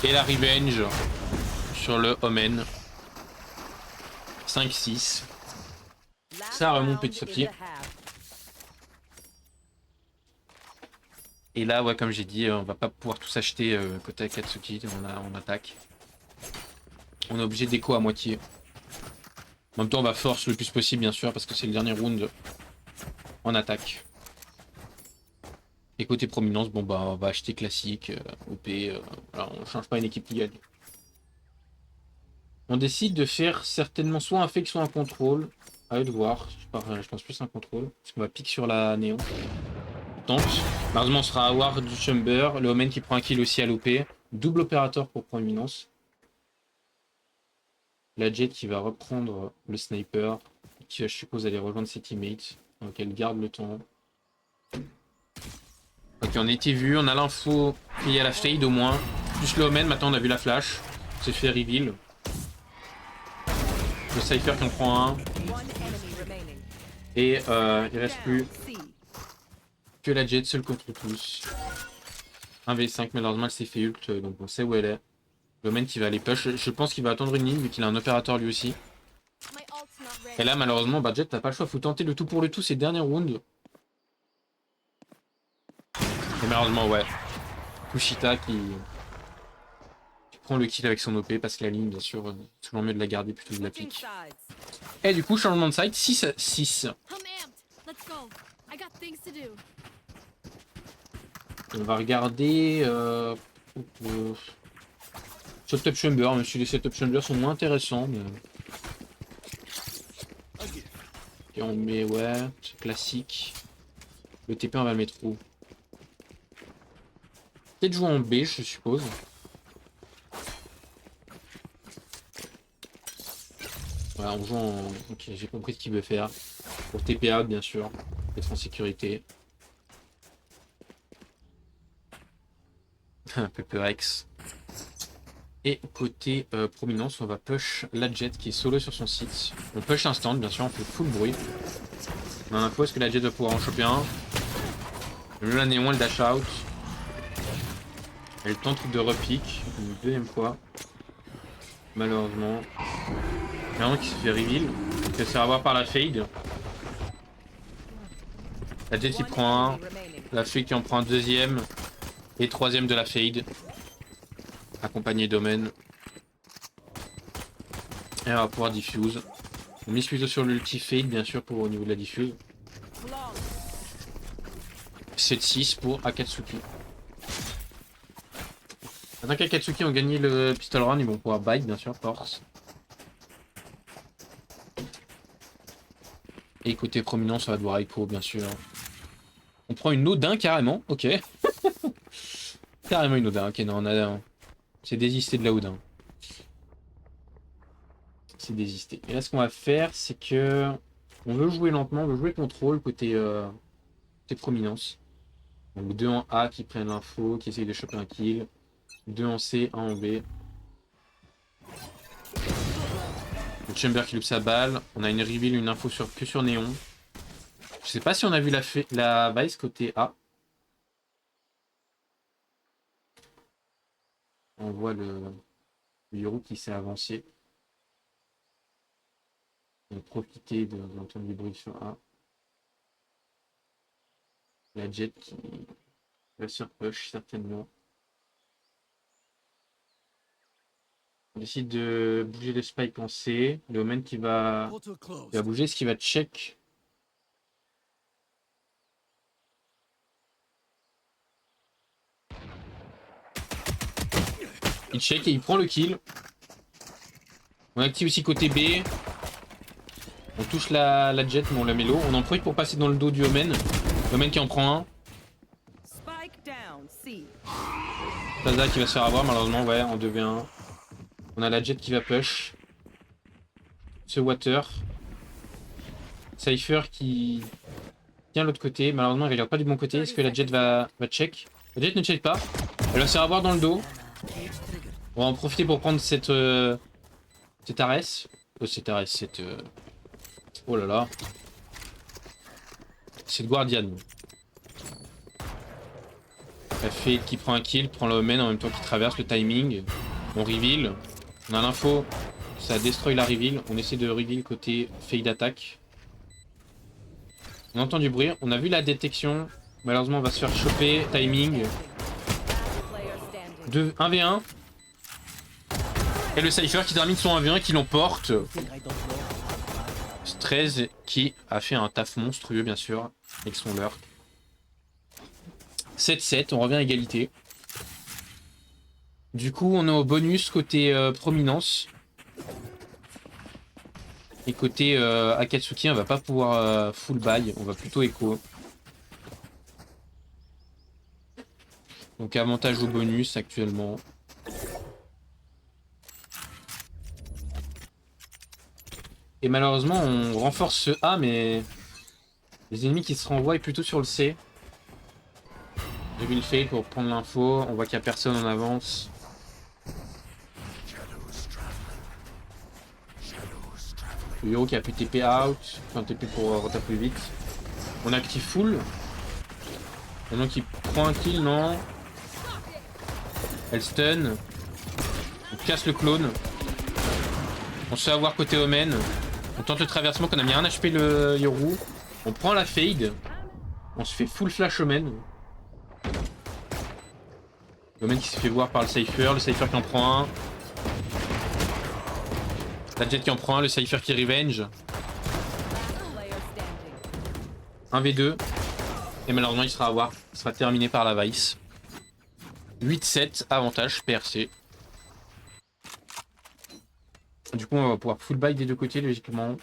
Et la revenge sur le Omen. 5-6. Last Ça remonte round petit à in petit. the half. Et là, ouais, comme j'ai dit, on va pas pouvoir tout acheter côté Akatsuki. On attaque. On est obligé d'écho à moitié. En même temps, on va force le plus possible, bien sûr, parce que c'est le dernier round en attaque. Et côté prominence, bon bah on va acheter classique, OP, voilà, on change pas une équipe qui gagne. On décide de faire certainement soit un fake, soit un contrôle. À eux de voir, je pense plus un contrôle. Parce qu'on va pique sur la néon. On tente. Malheureusement on sera Howard du Chamber, le Omen qui prend un kill aussi à l'OP. Double opérateur pour prominence. La Jet qui va reprendre le sniper, qui va je suppose aller rejoindre ses teammates. Donc elle garde le temps. Ok, on a été vu, on a l'info qu'il y a la fade au moins. Plus le Omen, maintenant on a vu la flash. C'est fait reveal. Le Cypher qui en prend un. One enemy remaining. Et il reste plus C. que la Jet seule contre tous. 1v5, malheureusement elle s'est fait ult, donc on sait où elle est. Le Omen qui va aller push. Je pense qu'il va attendre une ligne vu qu'il a un opérateur lui aussi. Et là malheureusement, bah Jet t'as pas le choix, faut tenter le tout pour le tout ces derniers rounds. Et malheureusement ouais. Kushita qui prend le kill avec son OP parce que la ligne bien sûr, toujours mieux de la garder plutôt que de la Switching pique. sides. Et du coup changement de side, 6-6. I'm amped. Let's go. I got things to do. On va regarder Setup Chamber, même si les Setup Chamber sont moins intéressants. Mais... Et on met, ouais, c'est classique. Le TP on va le mettre où? Peut-être jouer en B, je suppose. Voilà, on joue en... Ok, j'ai compris ce qu'il veut faire. Pour TP out, bien sûr. Être en sécurité. Un peu Rex. Et côté prominence, on va push la Jet qui est solo sur son site. On push instant, bien sûr, on fait full bruit. On a l'info, est-ce que la Jet va pouvoir en choper un? La néon, elle dash out. Elle tente de repique une deuxième fois. malheureusement. Vraiment qui se fait reveal. Il se fait avoir par la fade. La Jet qui One prend un. enemy remaining. La fade qui en prend un deuxième. Et troisième de la fade. Accompagné d'Omen. Et on va pouvoir diffuse. On mise plutôt sur l'ulti fade bien sûr pour au niveau de la diffuse. Flawless. 7-6 pour Akatsuki. Maintenant qu'Akatsuki ont gagné le pistol round, ils vont pouvoir bite bien sûr, force. Et côté prominent, ça va devoir Echo bien sûr. On prend une Odin carrément, ok. Carrément une Odin, ok, non, on a... C'est désisté de la Odin. C'est désisté. Et là, ce qu'on va faire, c'est que... On veut jouer lentement, on veut jouer contrôle côté, côté prominence. Donc 2 en A qui prennent l'info, qui essayent de choper un kill. 2 en C, 1 en B. Le Chamber qui loupe sa balle. On a une reveal, une info que sur Néon. Je sais pas si on a vu la Vice côté A. On voit le Yoru qui s'est avancé. On va profiter d'entendre du bruit sur A. La Jet qui va sur push certainement. On décide de bouger le spike en C. Le Omen qui va bouger, ce qui va check. Il check et il prend le kill. On active aussi côté B. On touche la Jet mais on la met low. On en profite pour passer dans le dos du Omen. L'Omen qui en prend un. Spike down. C. Plaza qui va se faire avoir malheureusement, ouais, en 2v1. On a la Jet qui va push. Ce Water. Cypher qui tient l'autre côté. Malheureusement, il regarde pas du bon côté. Est-ce que la Jet va check? La Jet ne check pas. Elle va se faire avoir dans le dos. On va en profiter pour prendre cette Ares. Cette Ares, cette... Oh là là. Cette Guardian. La Fade qui prend un kill, prend le Omen en même temps qu'il traverse le timing. On reveal. On a l'info. Ça destroy la reveal. On essaie de reveal côté Fade attaque. On entend du bruit. On a vu la détection. Malheureusement, on va se faire choper. Timing. Last player standing. 1v1. Et le Cypher qui termine son 1v1 qui l'emporte. 13 qui a fait un taf monstrueux bien sûr avec son lurk. 7-7, on revient à égalité. Du coup on est au bonus côté prominence. Et côté Akatsuki on va pas pouvoir full buy, on va plutôt Echo. Donc avantage au bonus actuellement. Et malheureusement, on renforce ce A, mais les ennemis qui se renvoient plutôt sur le C. J'ai vu le fail pour prendre l'info. On voit qu'il n'y a personne en avance. Le Yoru qui a pu TP out. Enfin, TP pour retaper plus vite. On active full. Maintenant qui prend un kill, non. Elle stun. On casse le clone. On se fait avoir côté Omen. On tente le traversement qu'on a mis un HP le Yoru. On prend la fade. On se fait full flash Omen. L'Omen qui se fait voir par le Cypher. Le Cypher qui en prend un. La Jet qui en prend un. Le Cypher qui revenge. Last player standing. 1v2. Et malheureusement il sera à voir. Il sera terminé par la Vice. 8-7. Avantage PRC. Du coup, on va pouvoir full buy des deux côtés, logiquement.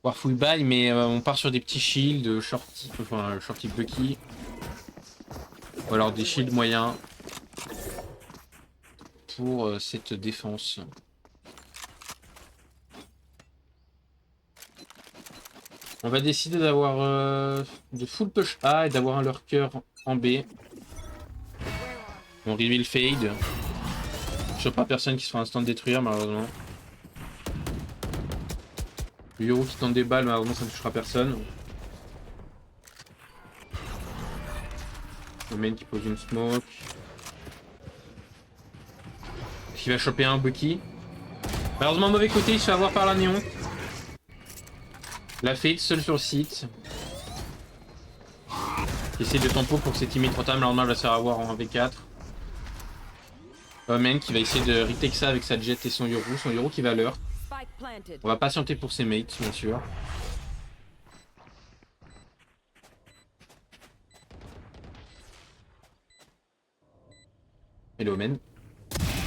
Pouvoir full buy, mais on part sur des petits shields, shorty, enfin shorty Bucky. Ou alors des shields moyens. Pour cette défense. On va décider d'avoir de full push A et d'avoir un lurker en B. On reveal fade. Je sais pas personne qui se fera instant détruire malheureusement. Le Yoru qui tente des balles, malheureusement ça ne touchera personne. Le main qui pose une smoke. qui va choper un Bucky. Malheureusement, mauvais côté, il se fait avoir par la néon. La Fate seule sur le site. Essaye de tempo pour que ses teammates trop tard, malheureusement, elle va se faire avoir en 1v4. Omen qui va essayer de retake ça avec sa Jet et son Yoru. Son Yoru qui va l'heure. Spike planted. On va patienter pour ses mates, bien sûr. Et le Omen.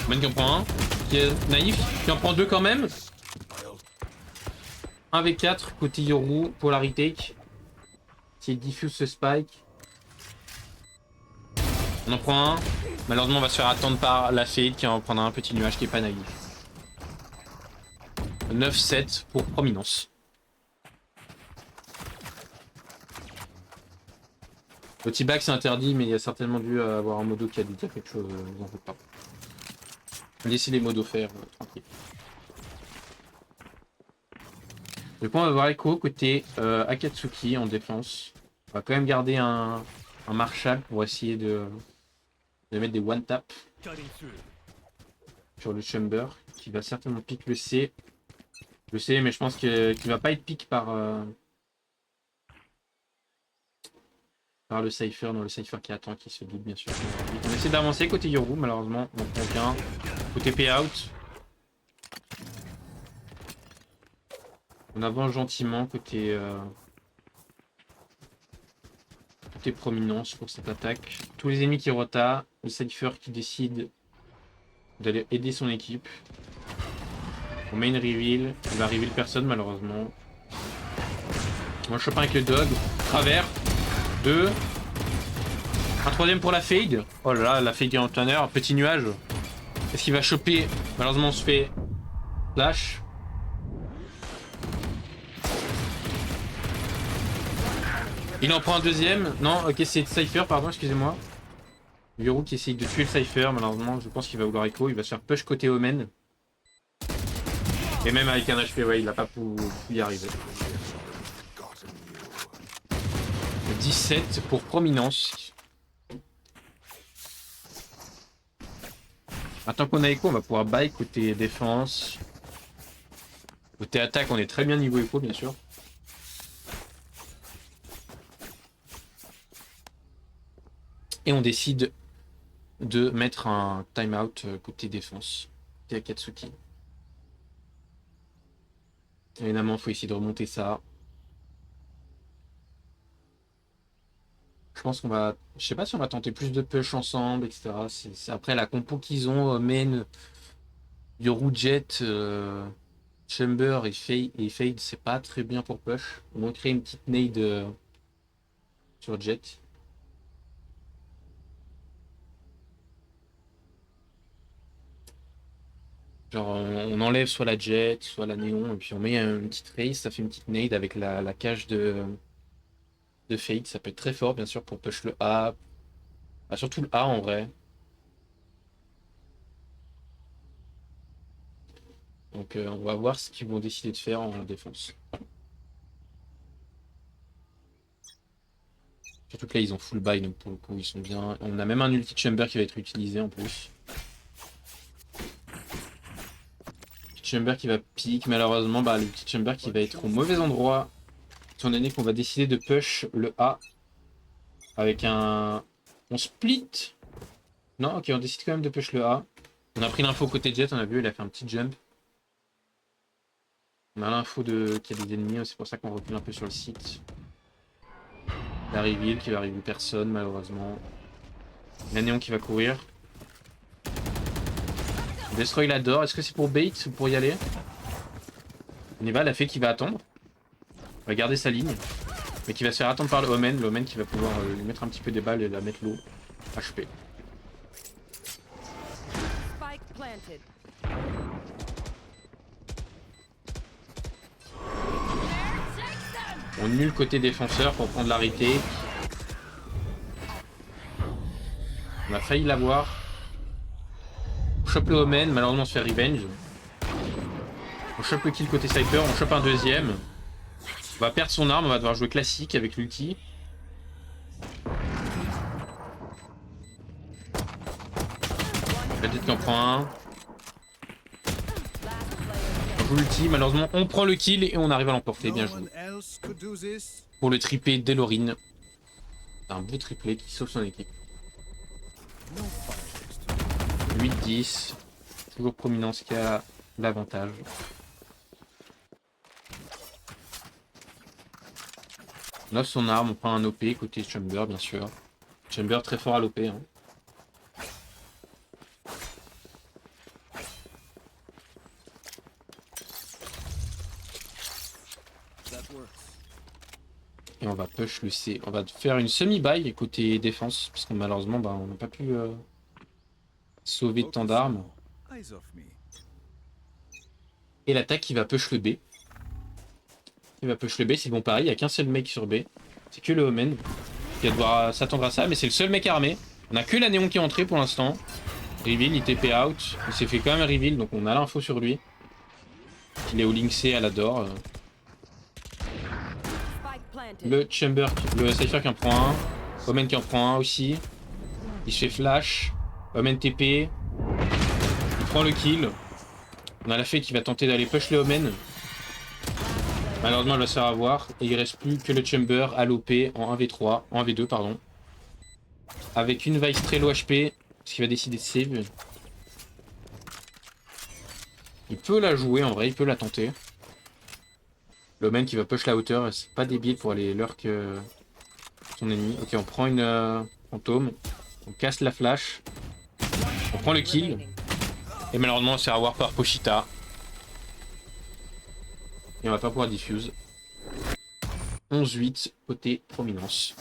Omen qui en prend un. Qui est naïf. Qui en prend deux quand même. 1v4 côté Yoru pour la retake. Qui diffuse ce spike. On en prend un. Malheureusement, on va se faire attendre par la Fade qui en prendra un petit nuage qui est pas naïf. 9-7 pour Prominence. Le T-Bag c'est interdit, mais il y a certainement dû avoir un modo qui a dû dire quelque chose, vous en faites pas. Laissez les modos faire, tranquille. Du coup, on va voir Echo côté Akatsuki en défense. On va quand même garder un Marshall pour essayer de mettre des one-tap sur le Chamber, qui va certainement pick le C. Le C, mais je pense qu'il va pas être pick par le Cypher, dans le Cypher qui attend, qui se doute bien sûr. On essaie d'avancer côté Yoru, malheureusement, on prend qu'un. Côté payout. On avance gentiment côté Prominence pour cette attaque. Tous les ennemis qui rotent, le Cypher qui décide d'aller aider son équipe. On main reveal, il va reveal personne malheureusement. On chope avec le dog, travers, 2. Un troisième pour la Fade. Oh là là, la Fade est en tonnerre, petit nuage. Est-ce qu'il va choper? Malheureusement on se fait flash. Il en prend un deuxième. Non, ok, c'est Cypher, pardon, excusez-moi. Yoru qui essaye de tuer le Cypher, malheureusement, je pense qu'il va vouloir Echo. Il va se faire push côté Omen. Et même avec un HP, ouais, il n'a pas pu y arriver. 17 pour Prominence. Maintenant qu'on a Echo, on va pouvoir buy côté défense. Côté attaque, on est très bien niveau Echo, bien sûr. Et on décide de mettre un timeout côté défense. Côté Akatsuki. Évidemment, il faut essayer de remonter ça. Je pense qu'on va... Je sais pas si on va tenter plus de push ensemble, etc. C'est après la compo qu'ils ont, Main, Yoru Jet, Chamber et Fade, c'est pas très bien pour push. On va créer une petite nade sur Jet. Genre on enlève soit la Jet, soit la Néon, et puis on met une petite race, ça fait une petite nade avec la cage de Fade. Ça peut être très fort bien sûr pour push le A. Ah, surtout le A en vrai. Donc on va voir ce qu'ils vont décider de faire en défense. Surtout que là ils ont full buy, donc pour le coup ils sont bien. On a même un ulti chamber qui va être utilisé en plus. Chamber qui va pique, malheureusement le petit Chamber qui va être au mauvais endroit, étant donné qu'on va décider de push le A avec un... On split. Non, ok, on décide quand même de push le A. On a pris l'info côté Jet, on a vu, il a fait un petit jump. On a l'info qu'il y a des ennemis, c'est pour ça qu'on recule un peu sur le site. La reveal qui va arriver personne malheureusement. La Néon qui va courir. Destroy l'adore. Est-ce que c'est pour bait ou pour y aller? On y va, la fée qui va attendre. On va garder sa ligne. Mais qui va se faire attendre par le Omen. Le Omen qui va pouvoir lui mettre un petit peu des balles et la mettre low. HP. Spike planted. On nul côté défenseur pour prendre la retake. On a failli l'avoir. On chope le Omen, malheureusement on se fait revenge. On chope le kill côté Cypher, on chope un deuxième. On va perdre son arme, on va devoir jouer classique avec l'ulti. La tête qui en prend un. ulti. Malheureusement, on prend le kill et on arrive à l'emporter. Bien joué. Pour le triplé d'Elorine. C'est un beau triplé qui sauve son équipe. 8-10. Toujours Prominence qui a l'avantage. On offre son arme, on prend un OP côté Chamber bien sûr. Chamber très fort à l'OP. Hein. Et on va push le C. On va faire une semi-buy côté défense. Parce que malheureusement on n'a pas pu sauver tant d'armes. Et l'attaque qui va push le B. Il va push le B, c'est bon pareil, il n'y a qu'un seul mec sur B. C'est que le Omen qui va devoir s'attendre à ça, mais c'est le seul mec armé. On a que la Néon qui est entrée pour l'instant. Reveal, il TP out. Il s'est fait quand même reveal, donc on a l'info sur lui. Il est au Link C à la door. Le Chamber, le Cypher qui en prend un. Omen qui en prend un aussi. Il se fait flash. Omen TP. Il prend le kill. On a la fée qui va tenter d'aller push le Omen. Malheureusement, elle va se faire avoir. Et il reste plus que le Chamber à l'OP en 1v3. En 1v2, pardon. Avec une Vice très low HP. Parce qu'il va décider de save. Il peut la jouer en vrai, il peut la tenter. L'Omen qui va push la hauteur. C'est pas débile pour aller lurk son ennemi. Ok, on prend une fantôme. On casse la flash. On prend le kill. Et malheureusement, on se fait avoir par Pochita. Et on va pas pouvoir diffuse. 11-8 côté Prominence.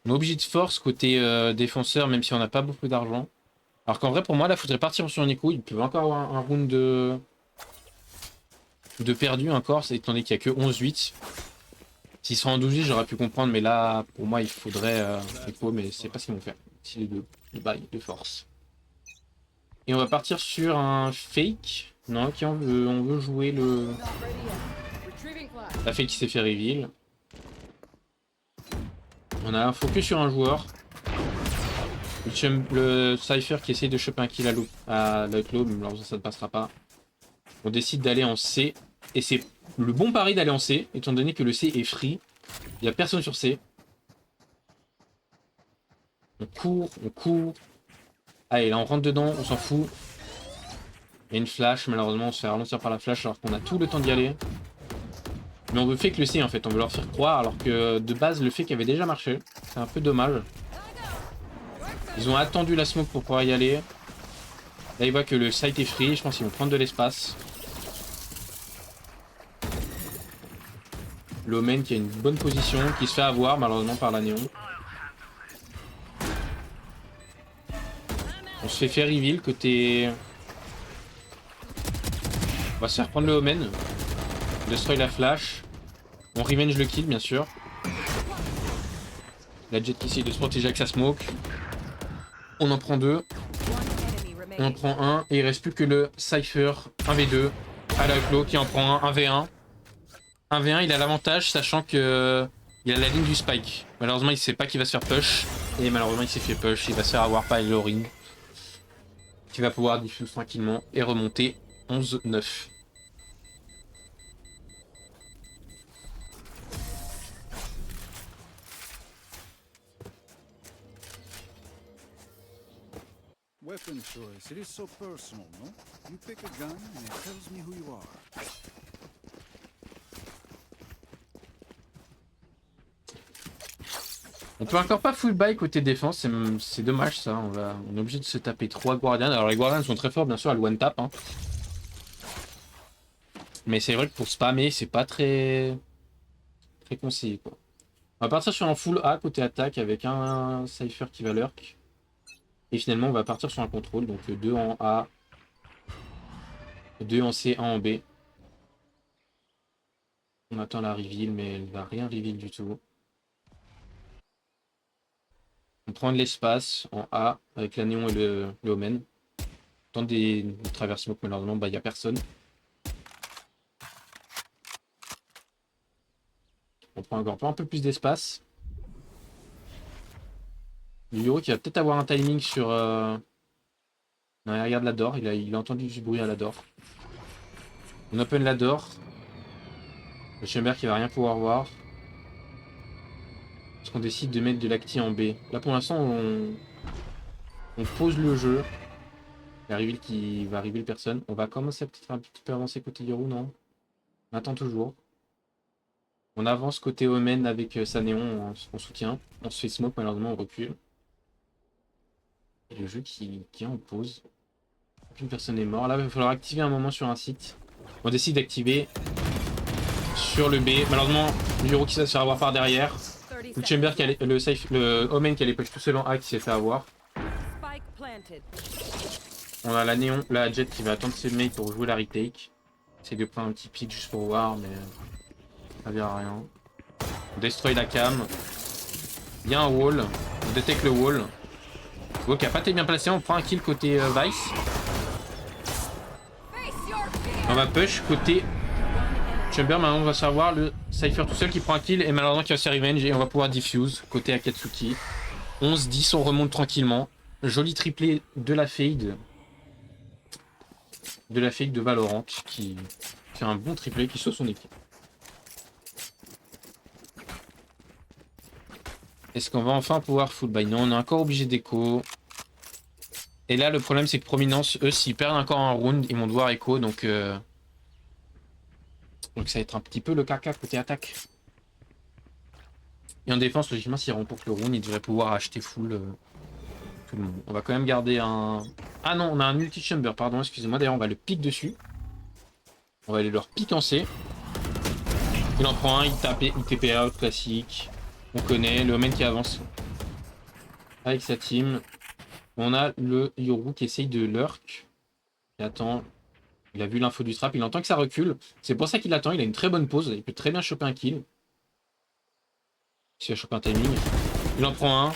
On est obligé de force côté défenseur, même si on n'a pas beaucoup d'argent. Alors qu'en vrai, pour moi, là, il faudrait partir sur Nico. Il peut encore avoir un round de perdu encore, étant donné qu'il n'y a que 11-8. S'ils sont en 12-8, j'aurais pu comprendre, mais là, pour moi, il faudrait Nico, mais c'est pas ce qu'ils vont faire. C'est les deux, le bail de force. Et on va partir sur un fake. Non, qui on veut jouer le... La fake qui s'est fait reveal. On a un focus sur un joueur. Le Cypher qui essaye de choper un kill à l'outlaw, mais malheureusement ça ne passera pas. On décide d'aller en C. Et c'est le bon pari d'aller en C, étant donné que le C est free. Il n'y a personne sur C. On court, on court. Allez, là on rentre dedans, on s'en fout. Il y a une flash, malheureusement on se fait ralentir par la flash alors qu'on a tout le temps d'y aller. Mais on veut fake le C en fait, on veut leur faire croire alors que de base le fake avait déjà marché. C'est un peu dommage. Ils ont attendu la smoke pour pouvoir y aller. Là ils voient que le site est free, je pense qu'ils vont prendre de l'espace. L'Omen qui a une bonne position, qui se fait avoir malheureusement par la néon. On se fait faire reveal côté... On va se faire prendre le Omen. Destroy la flash. On revenge le kill bien sûr. La Jet qui essaye de se protéger avec sa smoke. On en prend deux. On en prend un. Et il reste plus que le Cypher 1v2 à la clos qui en prend un 1v1. 1v1 il a l'avantage sachant que il a la ligne du spike. Malheureusement il sait pas qu'il va se faire push. Et malheureusement il s'est fait push. Il va se faire avoir par Elorine. Qui va pouvoir diffuse tranquillement et remonter 11-9. Weapon choice, it is so personal, no? You pick a gun and it tells me who you are. On peut encore pas full buy côté défense, c'est dommage ça, on est obligé de se taper 3 Guardians. Alors les Guardians sont très forts bien sûr, elles one tap. Hein. Mais c'est vrai que pour spammer, c'est pas très conseillé quoi. On va partir sur un full A côté attaque avec un Cypher qui va lurk. Et finalement on va partir sur un contrôle, donc 2 en A, 2 en C, 1 en B. On attend la reveal mais elle va rien reveal du tout. On prend de l'espace en A avec la néon et le Omen. On tente des travers smoke, malheureusement, il n'y a personne. On prend encore un peu plus d'espace. Le Yoro qui va peut-être avoir un timing sur... Non, il regarde l'Ador, il a entendu du bruit à l'Ador. On open l'Ador. Le Chamber qui va rien pouvoir voir. Parce qu'on décide de mettre de l'acti en B. Là pour l'instant on pose le jeu. Il y a Reveal qui va reveal personne. On va commencer à peut-être un petit peu avancer côté Yoru, non? On attend toujours. On avance côté Omen avec sa néon en soutien. On se fait smoke, malheureusement on recule. Et le jeu qui est en pause. Aucune personne n'est morte. Là il va falloir activer un moment sur un site. On décide d'activer sur le B. Malheureusement, le Yoru qui va se faire avoir par derrière. 30 Le Chamber, seconds. le Omen qui allait push tout seul en A qui s'est fait avoir. Spike planted. On a la néon, la Jet qui va attendre ses mates pour jouer la retake. Essaye de prendre un petit pic juste pour voir, mais ça ne à rien. On destroy la cam. Il y a un wall. On détecte le wall. Ok, qui a pas été bien placé. On prend un kill côté Vice. On va push côté Chamber. Maintenant, on va savoir le Cypher tout seul qui prend un kill et malheureusement qui va se faire revenge. Et on va pouvoir diffuse côté Akatsuki. 11-10, on remonte tranquillement. Joli triplé de la fade. De Valorant qui fait un bon triplé qui sauve son équipe. Est-ce qu'on va enfin pouvoir full buy? Non, on est encore obligé d'écho. Et là, le problème, c'est que Prominence, eux, s'ils perdent encore un round, ils vont devoir écho. Donc ça va être un petit peu le caca côté attaque. Et en défense, logiquement, s'ils remportent le round, ils devraient pouvoir acheter full tout le monde. On va quand même garder un... Ah non, on a un multi-chamber, pardon, excusez-moi. D'ailleurs, on va le pique dessus. On va aller leur piquancer. Il en prend un, il tape, il TP out, classique. On connaît, le Omen qui avance avec sa team. On a le Yoru qui essaye de lurk. Il attend. Il a vu l'info du trap, il entend que ça recule. C'est pour ça qu'il attend, il a une très bonne pause. Il peut très bien choper un kill. S'il va choper un timing. Il en prend un.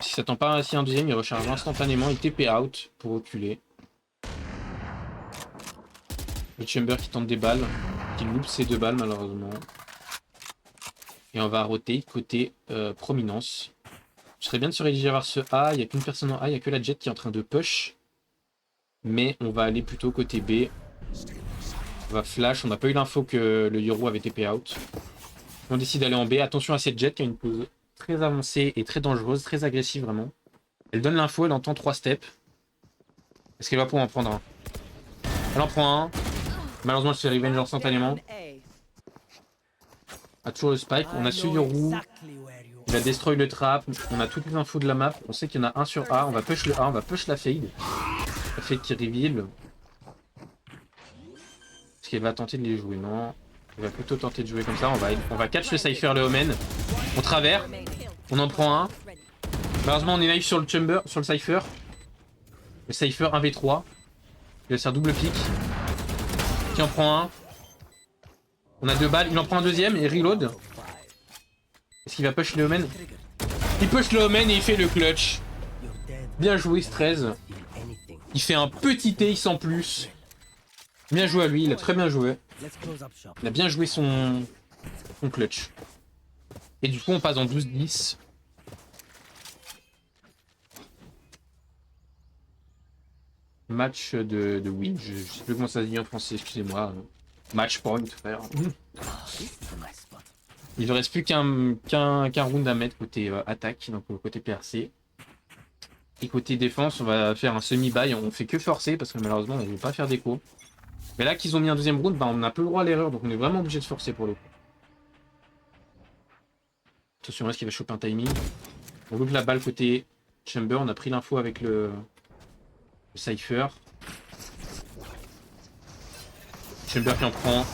S'il s'attend pas à un deuxième, il recharge instantanément. Il TP out pour reculer. Le Chamber qui tente des balles. Qui loupe ses 2 balles malheureusement. Et on va roter côté Prominence. Je serais bien de se rédiger vers ce A. Il n'y a qu'une personne en A. Il n'y a que la Jet qui est en train de push. Mais on va aller plutôt côté B. On va flash. On n'a pas eu l'info que le Yoru avait TP out. On décide d'aller en B. Attention à cette Jet qui a une pose très avancée et très dangereuse. Très agressive vraiment. Elle donne l'info. Elle entend 3 steps. Est-ce qu'elle va pouvoir en prendre un? Elle en prend un. Malheureusement, elle se fait revenge instantanément. A toujours le spike. On a ce Yoru. Il a destroy le trap. On a toutes les infos de la map. On sait qu'il y en a un sur A. On va push le A. On va push la fade. La fade qui reveal. Est-ce qu'elle va tenter de les jouer? Non. Elle va plutôt tenter de jouer comme ça. On va catch le Cypher, le Omen. On travers. On en prend un. Malheureusement, on est naïf sur le Chamber, sur le Cypher. Le Cypher 1v3. Il va se faire double pick. Qui en prend un. On a 2 balles. Il en prend un deuxième et reload. Est-ce qu'il va push le Omen? Il push le Omen et il fait le clutch. Bien joué, 13. Il fait un petit ace en plus. Bien joué à lui, il a très bien joué. Il a bien joué son clutch. Et du coup, on passe en 12-10. Match de win. Je sais plus comment ça se dit en français, excusez-moi. Match point, frère. Il ne reste plus qu'un round à mettre côté attaque, donc côté PRC. Et côté défense, on va faire un semi-buy. On fait que forcer parce que malheureusement, on ne veut pas faire d'écho. Mais là qu'ils ont mis un deuxième round, bah, on n'a plus le droit à l'erreur, donc on est vraiment obligé de forcer pour le coup. Attention, est-ce qu'il va choper un timing? On loupe la balle côté Chamber. On a pris l'info avec le Cypher. Chamber qui en prend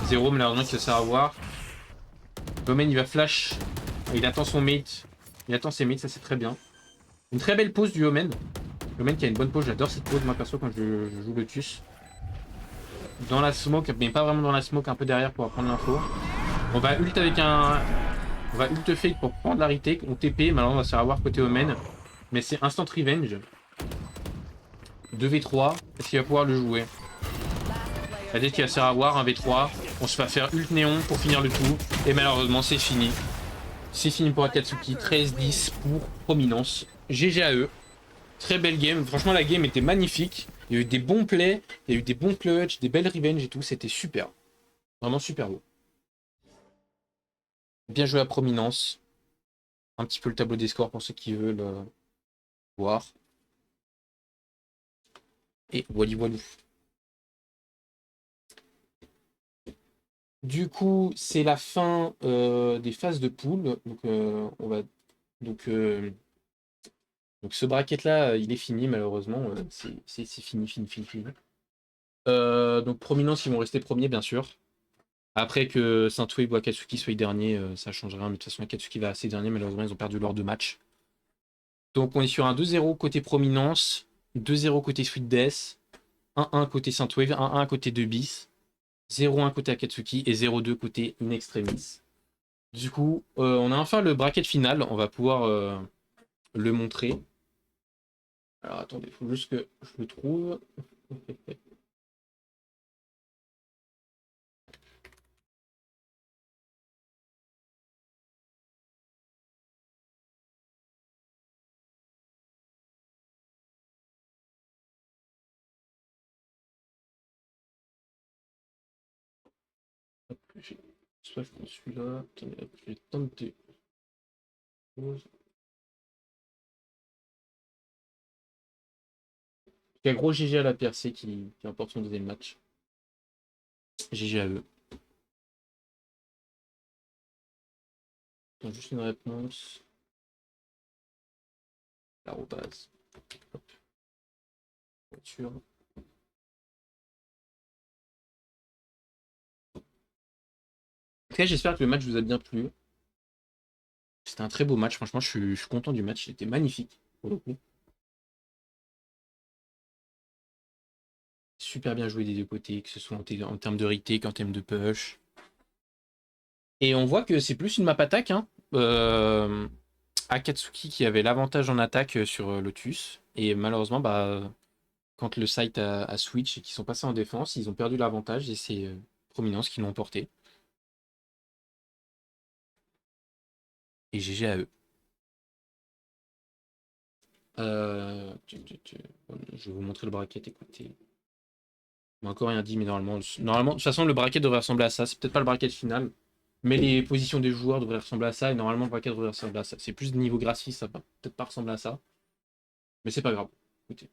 0, malheureusement qui se sert à voir. Omen il va flash. Il attend son mate. Il attend ses mates, ça c'est très bien. Une très belle pause du Omen. Omen qui a une bonne pause, j'adore cette pause moi perso quand je joue le TUS. Dans la smoke, mais pas vraiment dans la smoke, un peu derrière pour prendre l'info. On va ult avec un... On va ult fake pour prendre la retake. On TP, malheureusement on va se faire avoir côté Omen. Mais c'est instant revenge. 2v3, est-ce qu'il va pouvoir le jouer? La tête qui va se faire avoir, 1v3. On se va faire ult néon pour finir le tout. Et malheureusement c'est fini. C'est fini pour Akatsuki, 13-10 pour Prominence. GG à eux. Très belle game. Franchement, la game était magnifique. Il y a eu des bons plays, il y a eu des bons clutch, des belles revenge et tout. C'était super. Vraiment super beau. Bien joué à Prominence. Un petit peu le tableau des scores pour ceux qui veulent voir. Et wally walou. Du coup, c'est la fin des phases de poule. Donc, on va donc ce bracket là, il est fini malheureusement. C'est fini, fini, fini, fini. Donc Prominence, ils vont rester premiers bien sûr. Après que Saint-Wave ou Akatsuki soient derniers, ça change rien. Mais de toute façon, Akatsuki va assez dernier. Malheureusement, ils ont perdu leurs 2 matchs. Donc on est sur un 2-0 côté Prominence, 2-0 côté Sweet Death, 1-1 côté Saint-Wave, 1-1 côté 2bis, 0-1 côté Akatsuki et 0-2 côté In Extremis. Du coup, on a enfin le bracket final. On va pouvoir le montrer. Alors attendez, il faut juste que je le trouve. Soit je prends celui-là. Attendez, hop, je vais tenter. Il y a gros GG à la PRC qui emporte son deuxième match. GG à eux. Attends, juste une réponse. L'arrobase. Hop. Voiture. En tout cas, j'espère que le match vous a bien plu. C'était un très beau match. Franchement, je suis content du match. Il était magnifique, pour le coup. Super bien joué des deux côtés, que ce soit en termes de retake qu'en termes de push. Et on voit que c'est plus une map attaque. Hein. Akatsuki qui avait l'avantage en attaque sur Lotus. Et malheureusement, bah, quand le site a switch et qu'ils sont passés en défense, ils ont perdu l'avantage et c'est Prominence qui l'ont emporté. Et GG à eux. Je vais vous montrer le bracket, écoutez. On m'a encore rien dit, mais normalement, de toute façon, le bracket devrait ressembler à ça. C'est peut-être pas le bracket final, mais les positions des joueurs devraient ressembler à ça. Et normalement, le bracket devrait ressembler à ça. C'est plus de niveau graphique, ça va peut-être pas ressembler à ça. Mais c'est pas grave. Écoutez,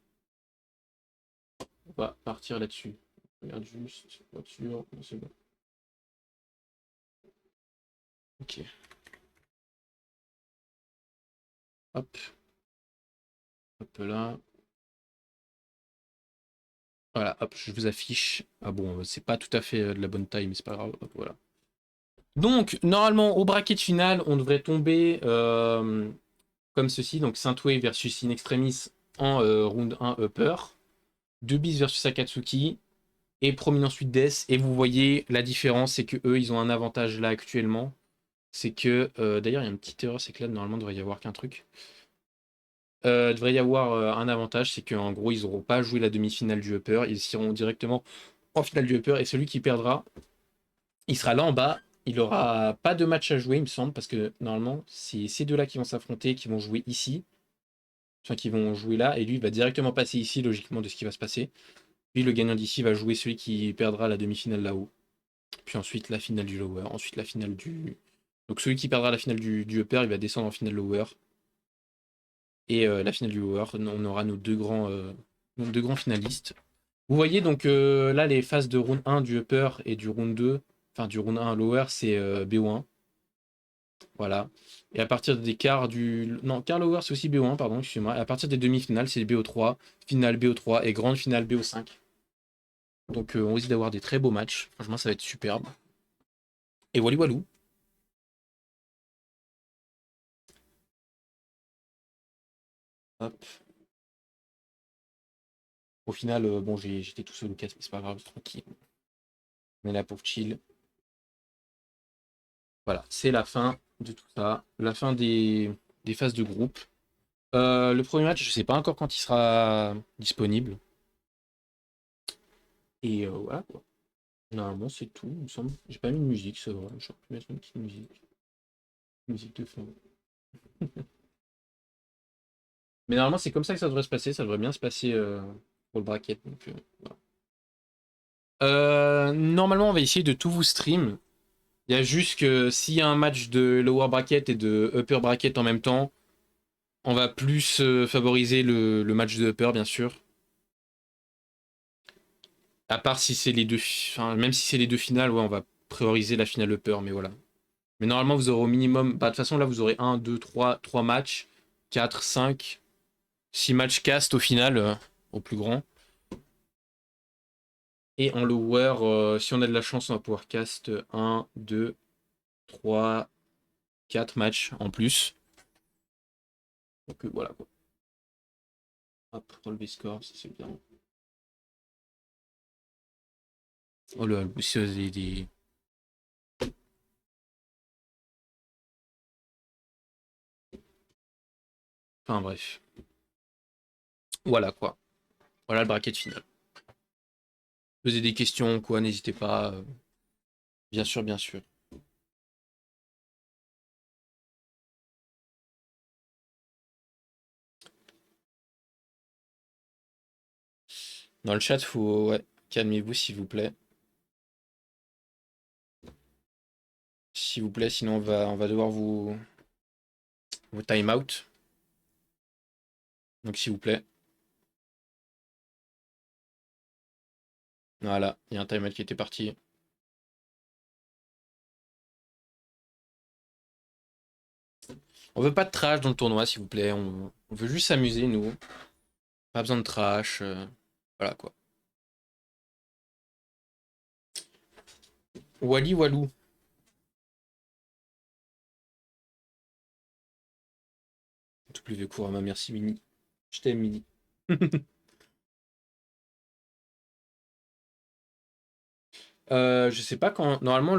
on va partir là-dessus. Regarde juste, voiture, c'est bon. Ok. Hop. Hop là. Voilà, hop, je vous affiche. Ah bon, c'est pas tout à fait de la bonne taille, mais c'est pas grave. Hop, voilà. Donc, normalement, au bracket final, on devrait tomber comme ceci. Donc, Saint-Wave versus In Extremis en round 1 upper. 2bis versus Akatsuki. Et Prominent Suite Death. Et vous voyez, la différence, c'est que eux, ils ont un avantage là actuellement. C'est que, d'ailleurs, il y a une petite erreur, c'est que là, normalement, il devrait y avoir qu'un truc. Il devrait y avoir un avantage, c'est qu'en gros, ils n'auront pas joué la demi-finale du upper. Ils iront directement en finale du upper. Et celui qui perdra, il sera là en bas. Il n'aura pas de match à jouer, il me semble, parce que normalement, c'est ces deux-là qui vont s'affronter, qui vont jouer ici. Enfin, qui vont jouer là. Et lui, il va directement passer ici, logiquement, de ce qui va se passer. Puis le gagnant d'ici va jouer celui qui perdra la demi-finale là-haut. Puis ensuite, la finale du lower. Ensuite, la finale du. Donc, celui qui perdra la finale du upper, il va descendre en finale lower. Et la finale du lower, on aura nos deux grands finalistes. Vous voyez donc là les phases de round 1 du upper et du round 2, enfin du round 1 lower, c'est BO1. Voilà. Et à partir des quarts du. Non, quart lower c'est aussi BO1, pardon, excusez-moi. À partir des demi-finales, c'est BO3, finale BO3 et grande finale BO5. Donc on risque d'avoir des très beaux matchs. Franchement, ça va être superbe. Et wally walou. Hop. Au final, bon, j'étais tout seul au casse, mais c'est pas grave, tranquille. On est là pour chill. Voilà, c'est la fin de tout ça. La fin des phases de groupe. Le premier match, je sais pas encore quand il sera disponible. Et voilà quoi. Normalement, c'est tout, il me semble. J'ai pas mis de musique, c'est vrai. Je suis plus mettre une petite musique. Musique de fond. Mais normalement, c'est comme ça que ça devrait se passer. Ça devrait bien se passer pour le bracket. Donc, voilà. Normalement, on va essayer de tout vous stream. Il y a juste que s'il y a un match de lower bracket et de upper bracket en même temps, on va plus favoriser le match de upper, bien sûr. À part si c'est les deux... Enfin, même si c'est les deux finales, ouais, on va prioriser la finale upper, mais voilà. Mais normalement, vous aurez au minimum... Bah, de toute façon, là, vous aurez 1, 2, 3 matchs. 4, 5, 6 matchs cast au final, au plus grand. Et en lower, si on a de la chance, on va pouvoir cast 1, 2, 3, 4 matchs en plus. Donc voilà quoi. Hop, relever score, ça c'est bien. Oh là, c'est des... Enfin bref. Voilà quoi. Voilà le bracket final. Posez des questions, quoi, n'hésitez pas. Bien sûr, bien sûr. Dans le chat, faut... Ouais, calmez-vous s'il vous plaît. S'il vous plaît, sinon on va devoir vous time out. Donc s'il vous plaît. Voilà, il y a un time out qui était parti. On veut pas de trash dans le tournoi, s'il vous plaît. On veut juste s'amuser, nous. Pas besoin de trash. Voilà quoi. Wally Walou. W Kurama, merci Mini. Je t'aime Mini. Je sais pas quand. Normalement,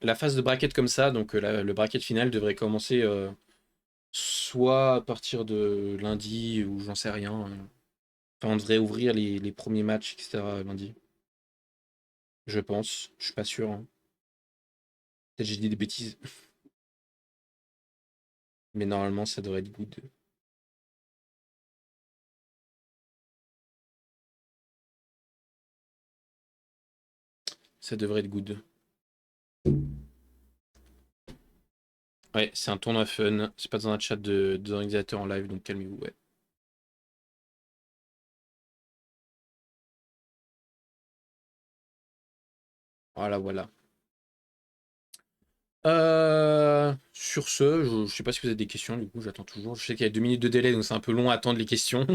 la phase de bracket comme ça, donc le bracket final devrait commencer soit à partir de lundi ou j'en sais rien. Enfin, on devrait ouvrir les premiers matchs, etc. lundi. Je pense. Je suis pas sûr, hein. Peut-être j'ai dit des bêtises. Mais normalement, ça devrait être good. Ça devrait être good. Ouais, c'est un tournoi fun. C'est pas dans un chat d'organisateur en live, donc calmez-vous, ouais. Voilà, voilà. Sur ce, je sais pas si vous avez des questions, du coup, j'attends toujours. Je sais qu'il y a 2 minutes de délai, donc c'est un peu long à attendre les questions.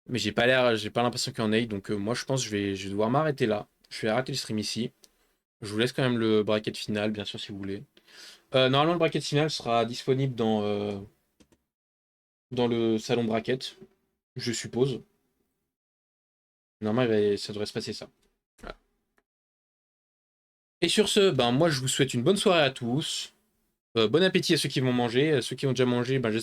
Mais j'ai pas l'impression qu'il y en ait, donc moi je pense que je vais devoir m'arrêter là. Je vais arrêter le stream ici. Je vous laisse quand même le bracket final, bien sûr, si vous voulez. Normalement, le bracket final sera disponible dans le salon bracket, je suppose. Normalement, ça devrait se passer ça. Voilà. Et sur ce, ben moi je vous souhaite une bonne soirée à tous. Bon appétit à ceux qui vont manger. À ceux qui ont déjà mangé, ben, j'espère